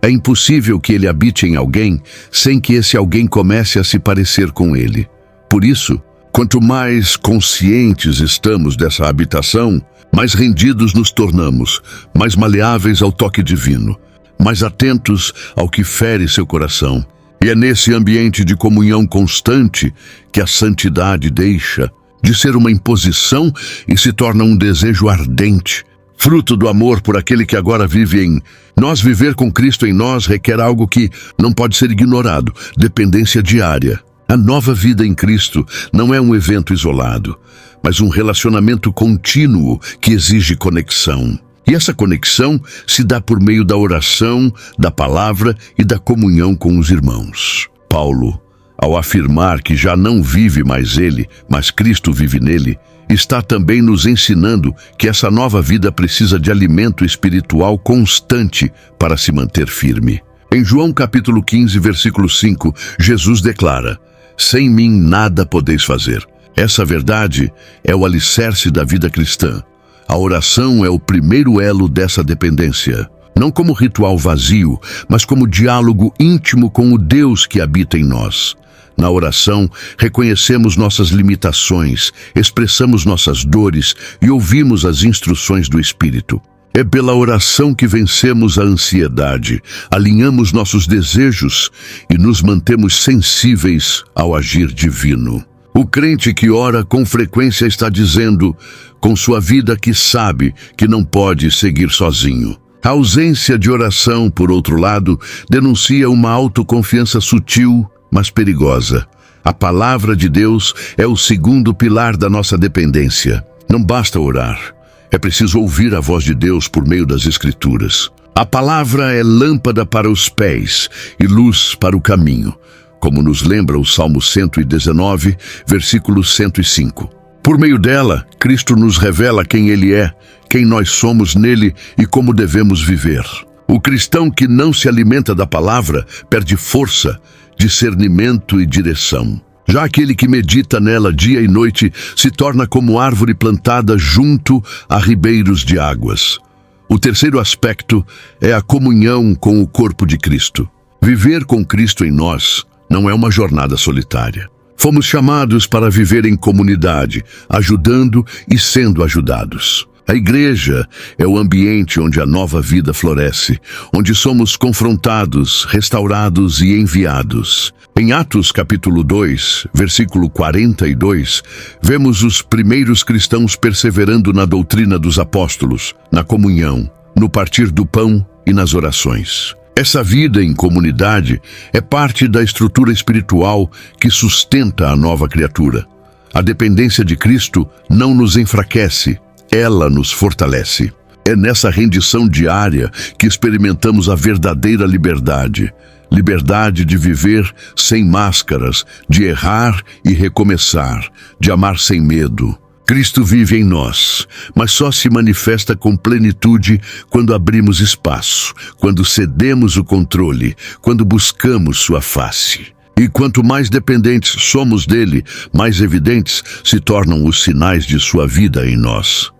É impossível que ele habite em alguém sem que esse alguém comece a se parecer com ele. Por isso, quanto mais conscientes estamos dessa habitação, mais rendidos nos tornamos, mais maleáveis ao toque divino, mais atentos ao que fere seu coração E é nesse ambiente de comunhão constante que a santidade deixa de ser uma imposição e se torna um desejo ardente, fruto do amor por aquele que agora vive em nós. Viver com Cristo em nós requer algo que não pode ser ignorado: dependência diária. A nova vida em Cristo não é um evento isolado, mas um relacionamento contínuo que exige conexão. E essa conexão se dá por meio da oração, da palavra e da comunhão com os irmãos. Paulo, ao afirmar que já não vive mais ele, mas Cristo vive nele, está também nos ensinando que essa nova vida precisa de alimento espiritual constante para se manter firme. Em João capítulo 15, versículo 5, Jesus declara: sem mim nada podeis fazer. Essa verdade é o alicerce da vida cristã. A oração é o primeiro elo dessa dependência. Não como ritual vazio, mas como diálogo íntimo com o Deus que habita em nós. Na oração, reconhecemos nossas limitações, expressamos nossas dores e ouvimos as instruções do Espírito. É pela oração que vencemos a ansiedade, alinhamos nossos desejos e nos mantemos sensíveis ao agir divino. O crente que ora com frequência está dizendo, com sua vida, que sabe que não pode seguir sozinho. A ausência de oração, por outro lado, denuncia uma autoconfiança sutil, mas perigosa. A palavra de Deus é o segundo pilar da nossa dependência. Não basta orar, é preciso ouvir a voz de Deus por meio das Escrituras. A palavra é lâmpada para os pés e luz para o caminho, como nos lembra o Salmo 119, versículo 105. Por meio dela, Cristo nos revela quem Ele é, quem nós somos nele e como devemos viver. O cristão que não se alimenta da palavra perde força, discernimento e direção. Já aquele que medita nela dia e noite se torna como árvore plantada junto a ribeiros de águas. O terceiro aspecto é a comunhão com o corpo de Cristo. Viver com Cristo em nós não é uma jornada solitária. Fomos chamados para viver em comunidade, ajudando e sendo ajudados. A igreja é o ambiente onde a nova vida floresce, onde somos confrontados, restaurados e enviados. Em Atos capítulo 2, versículo 42, vemos os primeiros cristãos perseverando na doutrina dos apóstolos, na comunhão, no partir do pão e nas orações. Essa vida em comunidade é parte da estrutura espiritual que sustenta a nova criatura. A dependência de Cristo não nos enfraquece, ela nos fortalece. É nessa rendição diária que experimentamos a verdadeira liberdade. Liberdade de viver sem máscaras, de errar e recomeçar, de amar sem medo. Cristo vive em nós, mas só se manifesta com plenitude quando abrimos espaço, quando cedemos o controle, quando buscamos sua face. E quanto mais dependentes somos dele, mais evidentes se tornam os sinais de sua vida em nós.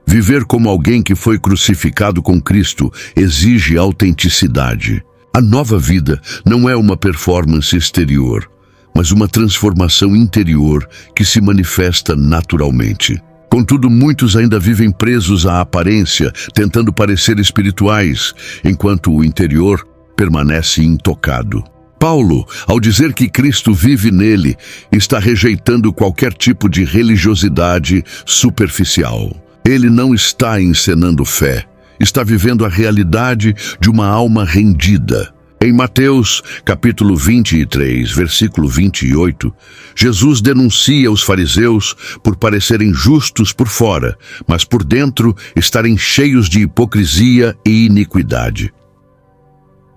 Viver como alguém que foi crucificado com Cristo exige autenticidade. A nova vida não é uma performance exterior, mas uma transformação interior que se manifesta naturalmente. Contudo, muitos ainda vivem presos à aparência, tentando parecer espirituais, enquanto o interior permanece intocado. Paulo, ao dizer que Cristo vive nele, está rejeitando qualquer tipo de religiosidade superficial. Ele não está encenando fé, está vivendo a realidade de uma alma rendida. Em Mateus, capítulo 23, versículo 28, Jesus denuncia os fariseus por parecerem justos por fora, mas por dentro estarem cheios de hipocrisia e iniquidade.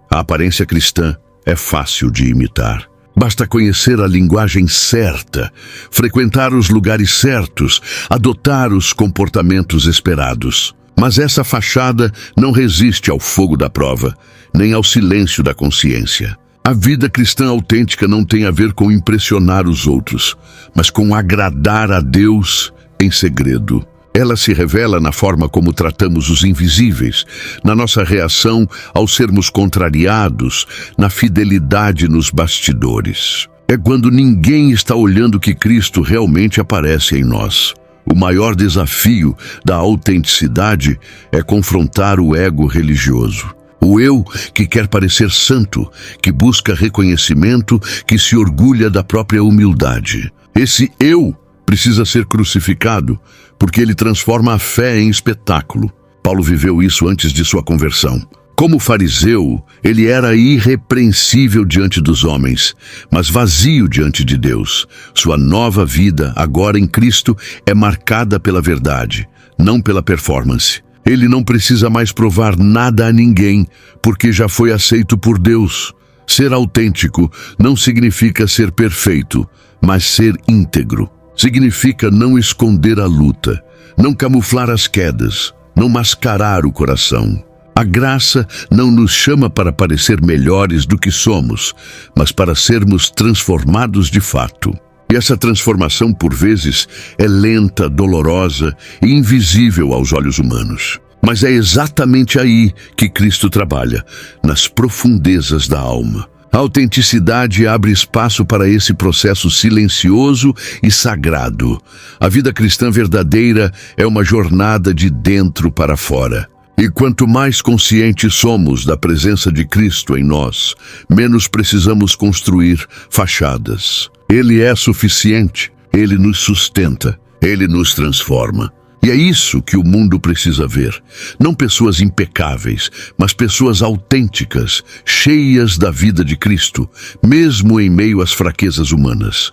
A aparência cristã é fácil de imitar. Basta conhecer a linguagem certa, frequentar os lugares certos, adotar os comportamentos esperados. Mas essa fachada não resiste ao fogo da prova, nem ao silêncio da consciência. A vida cristã autêntica não tem a ver com impressionar os outros, mas com agradar a Deus em segredo. Ela se revela na forma como tratamos os invisíveis, na nossa reação ao sermos contrariados, na fidelidade nos bastidores. É quando ninguém está olhando que Cristo realmente aparece em nós. O maior desafio da autenticidade é confrontar o ego religioso. O eu que quer parecer santo, que busca reconhecimento, que se orgulha da própria humildade. Esse eu precisa ser crucificado, porque ele transforma a fé em espetáculo. Paulo viveu isso antes de sua conversão. Como fariseu, ele era irrepreensível diante dos homens, mas vazio diante de Deus. Sua nova vida, agora em Cristo, é marcada pela verdade, não pela performance. Ele não precisa mais provar nada a ninguém, porque já foi aceito por Deus. Ser autêntico não significa ser perfeito, mas ser íntegro. Significa não esconder a luta, não camuflar as quedas, não mascarar o coração. A graça não nos chama para parecer melhores do que somos, mas para sermos transformados de fato. E essa transformação, por vezes, é lenta, dolorosa e invisível aos olhos humanos. Mas é exatamente aí que Cristo trabalha, nas profundezas da alma. A autenticidade abre espaço para esse processo silencioso e sagrado. A vida cristã verdadeira é uma jornada de dentro para fora. E quanto mais conscientes somos da presença de Cristo em nós, menos precisamos construir fachadas. Ele é suficiente, Ele nos sustenta, Ele nos transforma. E é isso que o mundo precisa ver. Não pessoas impecáveis, mas pessoas autênticas, cheias da vida de Cristo, mesmo em meio às fraquezas humanas.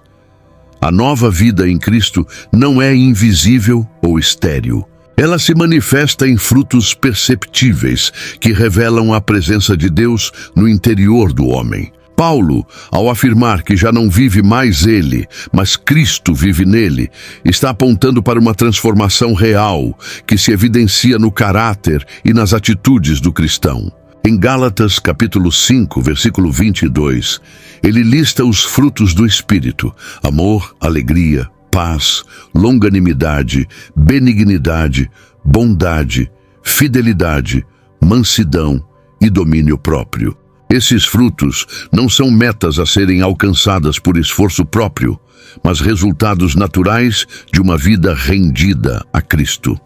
A nova vida em Cristo não é invisível ou estéril. Ela se manifesta em frutos perceptíveis que revelam a presença de Deus no interior do homem. Paulo, ao afirmar que já não vive mais ele, mas Cristo vive nele, está apontando para uma transformação real que se evidencia no caráter e nas atitudes do cristão. Em Gálatas capítulo 5, versículo 22, ele lista os frutos do Espírito: amor, alegria, paz, longanimidade, benignidade, bondade, fidelidade, mansidão e domínio próprio. Esses frutos não são metas a serem alcançadas por esforço próprio, mas resultados naturais de uma vida rendida a Cristo.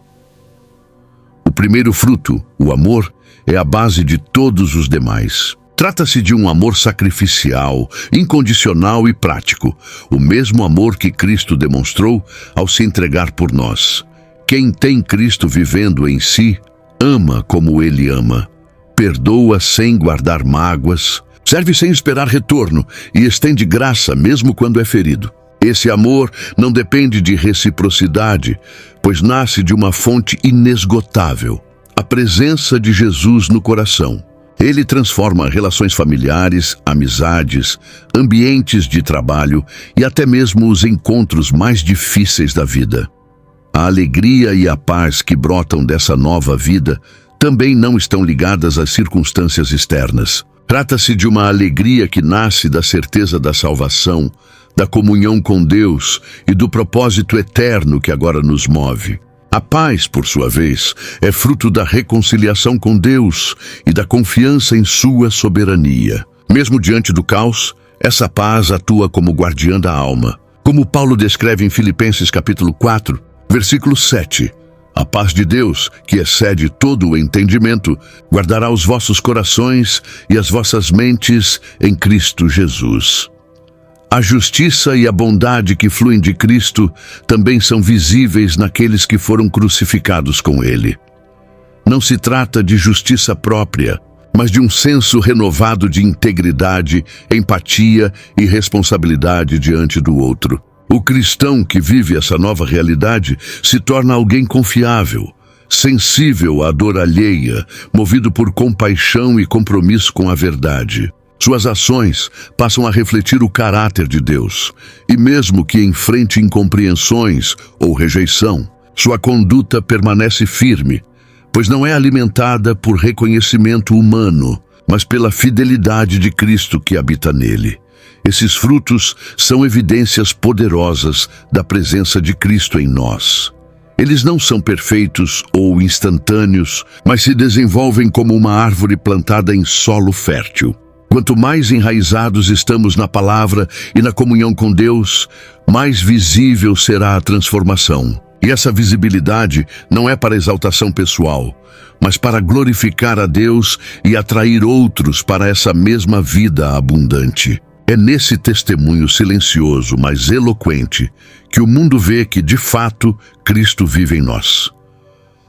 O primeiro fruto, o amor, é a base de todos os demais. Trata-se de um amor sacrificial, incondicional e prático, o mesmo amor que Cristo demonstrou ao se entregar por nós. Quem tem Cristo vivendo em si, ama como Ele ama, perdoa sem guardar mágoas, serve sem esperar retorno e estende graça mesmo quando é ferido. Esse amor não depende de reciprocidade, pois nasce de uma fonte inesgotável, a presença de Jesus no coração. Ele transforma relações familiares, amizades, ambientes de trabalho e até mesmo os encontros mais difíceis da vida. A alegria e a paz que brotam dessa nova vida também não estão ligadas às circunstâncias externas. Trata-se de uma alegria que nasce da certeza da salvação, da comunhão com Deus e do propósito eterno que agora nos move. A paz, por sua vez, é fruto da reconciliação com Deus e da confiança em sua soberania. Mesmo diante do caos, essa paz atua como guardiã da alma. Como Paulo descreve em Filipenses capítulo 4, versículo 7. A paz de Deus, que excede todo o entendimento, guardará os vossos corações e as vossas mentes em Cristo Jesus. A justiça e a bondade que fluem de Cristo também são visíveis naqueles que foram crucificados com Ele. Não se trata de justiça própria, mas de um senso renovado de integridade, empatia e responsabilidade diante do outro. O cristão que vive essa nova realidade se torna alguém confiável, sensível à dor alheia, movido por compaixão e compromisso com a verdade. Suas ações passam a refletir o caráter de Deus, e mesmo que enfrente incompreensões ou rejeição, sua conduta permanece firme, pois não é alimentada por reconhecimento humano, mas pela fidelidade de Cristo que habita nele. Esses frutos são evidências poderosas da presença de Cristo em nós. Eles não são perfeitos ou instantâneos, mas se desenvolvem como uma árvore plantada em solo fértil. Quanto mais enraizados estamos na palavra e na comunhão com Deus, mais visível será a transformação. E essa visibilidade não é para exaltação pessoal, mas para glorificar a Deus e atrair outros para essa mesma vida abundante. É nesse testemunho silencioso, mas eloquente, que o mundo vê que, de fato, Cristo vive em nós.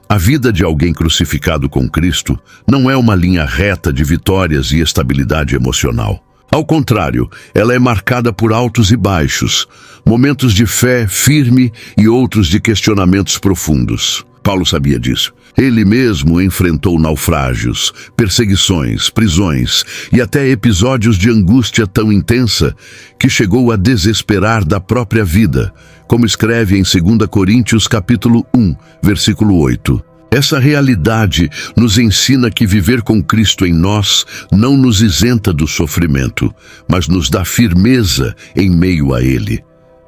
A vida de alguém crucificado com Cristo não é uma linha reta de vitórias e estabilidade emocional. Ao contrário, ela é marcada por altos e baixos, momentos de fé firme e outros de questionamentos profundos. Paulo sabia disso. Ele mesmo enfrentou naufrágios, perseguições, prisões e até episódios de angústia tão intensa que chegou a desesperar da própria vida, como escreve em 2 Coríntios capítulo 1, versículo 8. Essa realidade nos ensina que viver com Cristo em nós não nos isenta do sofrimento, mas nos dá firmeza em meio a ele.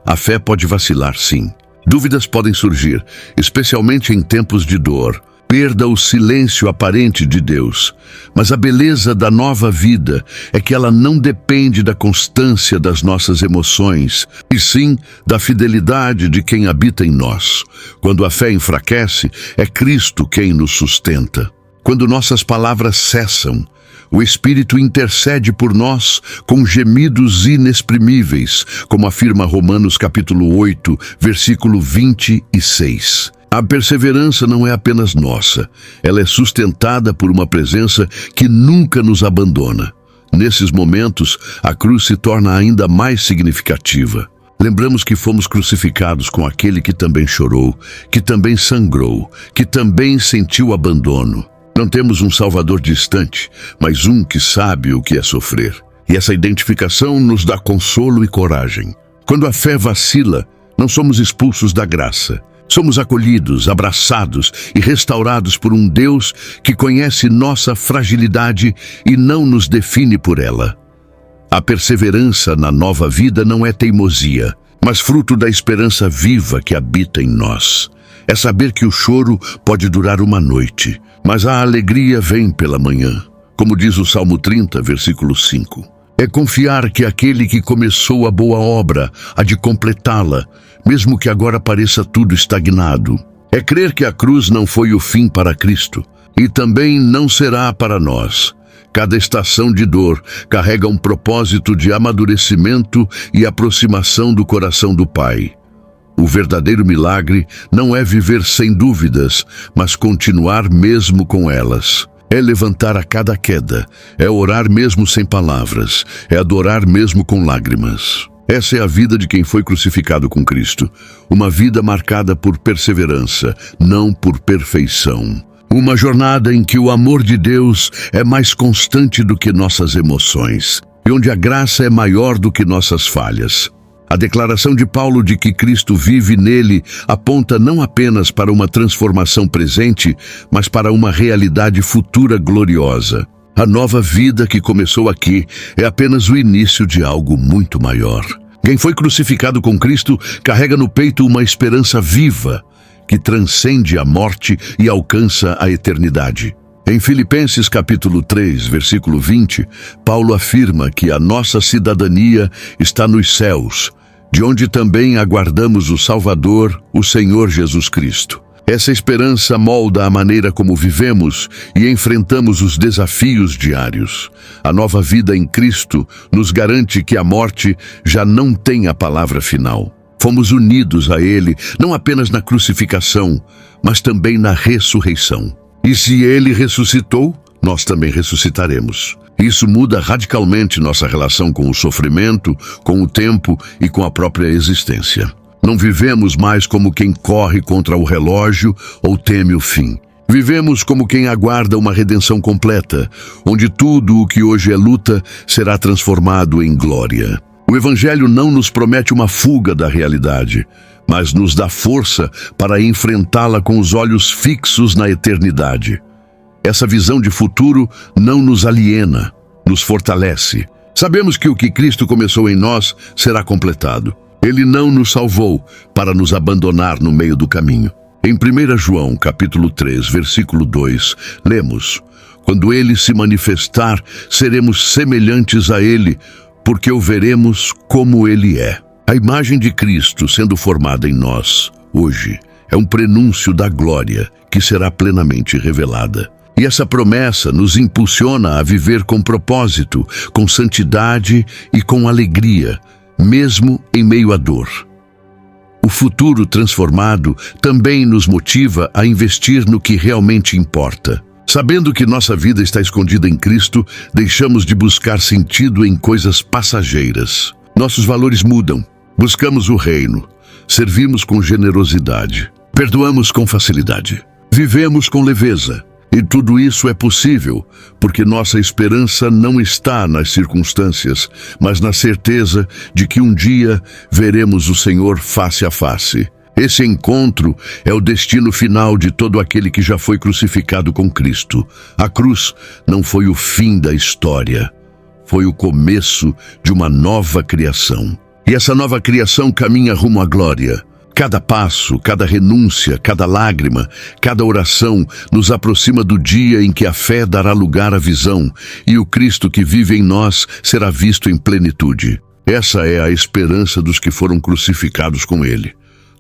A fé pode vacilar, sim. Dúvidas podem surgir, especialmente em tempos de dor. Perda o silêncio aparente de Deus. Mas a beleza da nova vida é que ela não depende da constância das nossas emoções, e sim da fidelidade de quem habita em nós. Quando a fé enfraquece, é Cristo quem nos sustenta. Quando nossas palavras cessam, o Espírito intercede por nós com gemidos inexprimíveis, como afirma Romanos capítulo 8, versículo 26. A perseverança não é apenas nossa, ela é sustentada por uma presença que nunca nos abandona. Nesses momentos, a cruz se torna ainda mais significativa. Lembramos que fomos crucificados com aquele que também chorou, que também sangrou, que também sentiu abandono. Não temos um Salvador distante, mas um que sabe o que é sofrer. E essa identificação nos dá consolo e coragem. Quando a fé vacila, não somos expulsos da graça. Somos acolhidos, abraçados e restaurados por um Deus que conhece nossa fragilidade e não nos define por ela. A perseverança na nova vida não é teimosia, mas fruto da esperança viva que habita em nós. É saber que o choro pode durar uma noite, mas a alegria vem pela manhã. Como diz o Salmo 30, versículo 5. É confiar que aquele que começou a boa obra há de completá-la, mesmo que agora pareça tudo estagnado. É crer que a cruz não foi o fim para Cristo, e também não será para nós. Cada estação de dor carrega um propósito de amadurecimento e aproximação do coração do Pai. O verdadeiro milagre não é viver sem dúvidas, mas continuar mesmo com elas. É levantar a cada queda, é orar mesmo sem palavras, é adorar mesmo com lágrimas. Essa é a vida de quem foi crucificado com Cristo. Uma vida marcada por perseverança, não por perfeição. Uma jornada em que o amor de Deus é mais constante do que nossas emoções, e onde a graça é maior do que nossas falhas. A declaração de Paulo de que Cristo vive nele aponta não apenas para uma transformação presente, mas para uma realidade futura gloriosa. A nova vida que começou aqui é apenas o início de algo muito maior. Quem foi crucificado com Cristo carrega no peito uma esperança viva, que transcende a morte e alcança a eternidade. Em Filipenses capítulo 3, versículo 20, Paulo afirma que a nossa cidadania está nos céus, de onde também aguardamos o Salvador, o Senhor Jesus Cristo. Essa esperança molda a maneira como vivemos e enfrentamos os desafios diários. A nova vida em Cristo nos garante que a morte já não tem a palavra final. Fomos unidos a Ele, não apenas na crucificação, mas também na ressurreição. E se Ele ressuscitou, nós também ressuscitaremos. Isso muda radicalmente nossa relação com o sofrimento, com o tempo e com a própria existência. Não vivemos mais como quem corre contra o relógio ou teme o fim. Vivemos como quem aguarda uma redenção completa, onde tudo o que hoje é luta será transformado em glória. O Evangelho não nos promete uma fuga da realidade, mas nos dá força para enfrentá-la com os olhos fixos na eternidade. Essa visão de futuro não nos aliena, nos fortalece. Sabemos que o que Cristo começou em nós será completado. Ele não nos salvou para nos abandonar no meio do caminho. Em 1 João, capítulo 3, versículo 2, lemos: quando Ele se manifestar, seremos semelhantes a Ele, porque o veremos como Ele é. A imagem de Cristo sendo formada em nós, hoje, é um prenúncio da glória que será plenamente revelada. E essa promessa nos impulsiona a viver com propósito, com santidade e com alegria, mesmo em meio à dor. O futuro transformado também nos motiva a investir no que realmente importa. Sabendo que nossa vida está escondida em Cristo, deixamos de buscar sentido em coisas passageiras. Nossos valores mudam. Buscamos o reino. Servimos com generosidade. Perdoamos com facilidade. Vivemos com leveza. E tudo isso é possível, porque nossa esperança não está nas circunstâncias, mas na certeza de que um dia veremos o Senhor face a face. Esse encontro é o destino final de todo aquele que já foi crucificado com Cristo. A cruz não foi o fim da história, foi o começo de uma nova criação. E essa nova criação caminha rumo à glória. Cada passo, cada renúncia, cada lágrima, cada oração nos aproxima do dia em que a fé dará lugar à visão e o Cristo que vive em nós será visto em plenitude. Essa é a esperança dos que foram crucificados com Ele.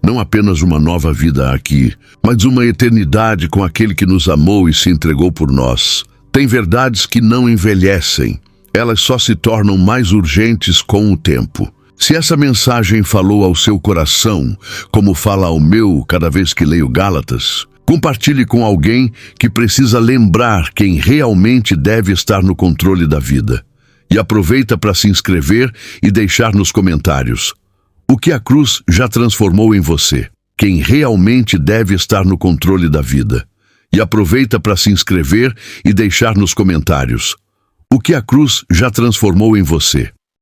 Não apenas uma nova vida aqui, mas uma eternidade com aquele que nos amou e se entregou por nós. Tem verdades que não envelhecem. Elas só se tornam mais urgentes com o tempo. Se essa mensagem falou ao seu coração, como fala ao meu cada vez que leio Gálatas, compartilhe com alguém que precisa lembrar quem realmente deve estar no controle da vida. E aproveita para se inscrever e deixar nos comentários o que a cruz já transformou em você. Quem realmente deve estar no controle da vida. E aproveita para se inscrever e deixar nos comentários o que a cruz já transformou em você.